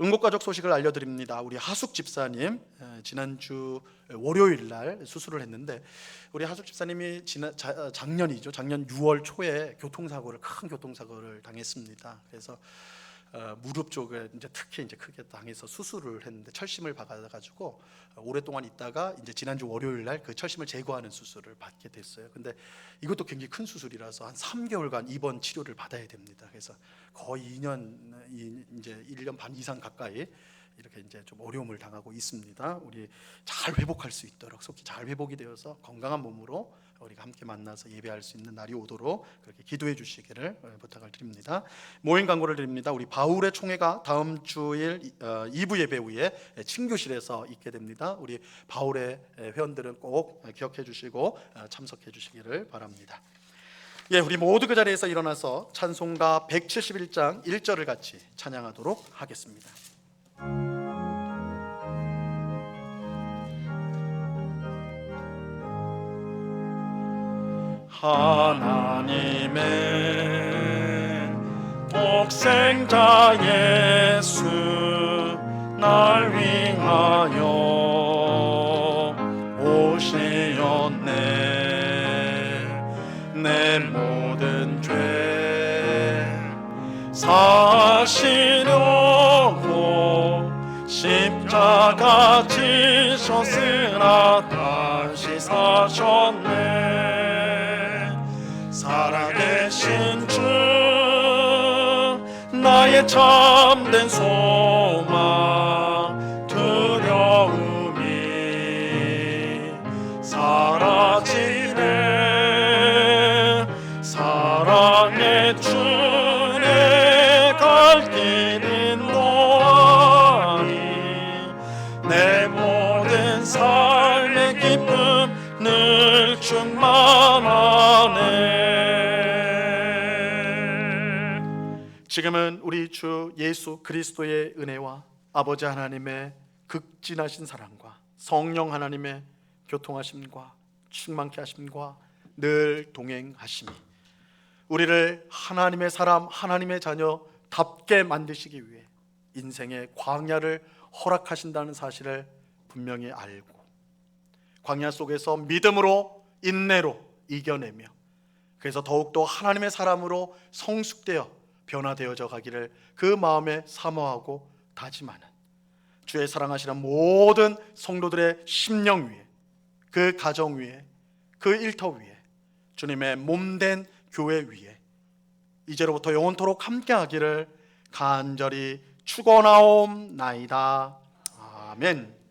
S1: 응급가족 소식을 알려드립니다. 우리 하숙 집사님 지난주 월요일 날 수술을 했는데, 우리 하숙 집사님이 작년 6월 초에 큰 교통사고를 당했습니다. 그래서 무릎 쪽에 이제 특히 이제 크게 당해서 수술을 했는데 철심을 박아가지고 오랫동안 있다가 이제 지난주 월요일 날 그 철심을 제거하는 수술을 받게 됐어요. 근데 이것도 굉장히 큰 수술이라서 한 3개월간 입원 치료를 받아야 됩니다. 그래서 거의 2년, 이제 1년 반 이상 가까이 이렇게 이제 좀 어려움을 당하고 있습니다. 우리 잘 회복할 수 있도록, 속히 잘 회복이 되어서 건강한 몸으로 우리가 함께 만나서 예배할 수 있는 날이 오도록 그렇게 기도해 주시기를 부탁을 드립니다. 모임 광고를 드립니다. 우리 바울의 총회가 다음 주일 2부 예배 후에 친교실에서 있게 됩니다. 우리 바울의 회원들은 꼭 기억해 주시고 참석해 주시기를 바랍니다. 예, 우리 모두 그 자리에서 일어나서 찬송가 171장 1절을 같이 찬양하도록 하겠습니다. 하나님의 독생자 예수 날 위하여 오시었네. 내 모든 죄 사시려고 십자가 지셨으나 다시 사셨네. 살아계신 주 나의 참된 소망, 두려움이 사라지네. 사랑의 주 내 갈 길은 노하니 내 모든 삶의 기쁨 늘 충만하네. 지금은 우리 주 예수 그리스도의 은혜와 아버지 하나님의 극진하신 사랑과 성령 하나님의 교통하심과 충만케 하심과 늘 동행하심이 우리를 하나님의 사람, 하나님의 자녀답게 만드시기 위해 인생의 광야를 허락하신다는 사실을 분명히 알고 광야 속에서 믿음으로 인내로 이겨내며 그래서 더욱더 하나님의 사람으로 성숙되어 변화되어져 가기를 그 마음에 사모하고 다짐하는 주의 사랑하시는 모든 성도들의 심령 위에 그 가정 위에 그 일터 위에 주님의 몸된 교회 위에 이제로부터 영원토록 함께하기를 간절히 축원하옵나이다. 아멘.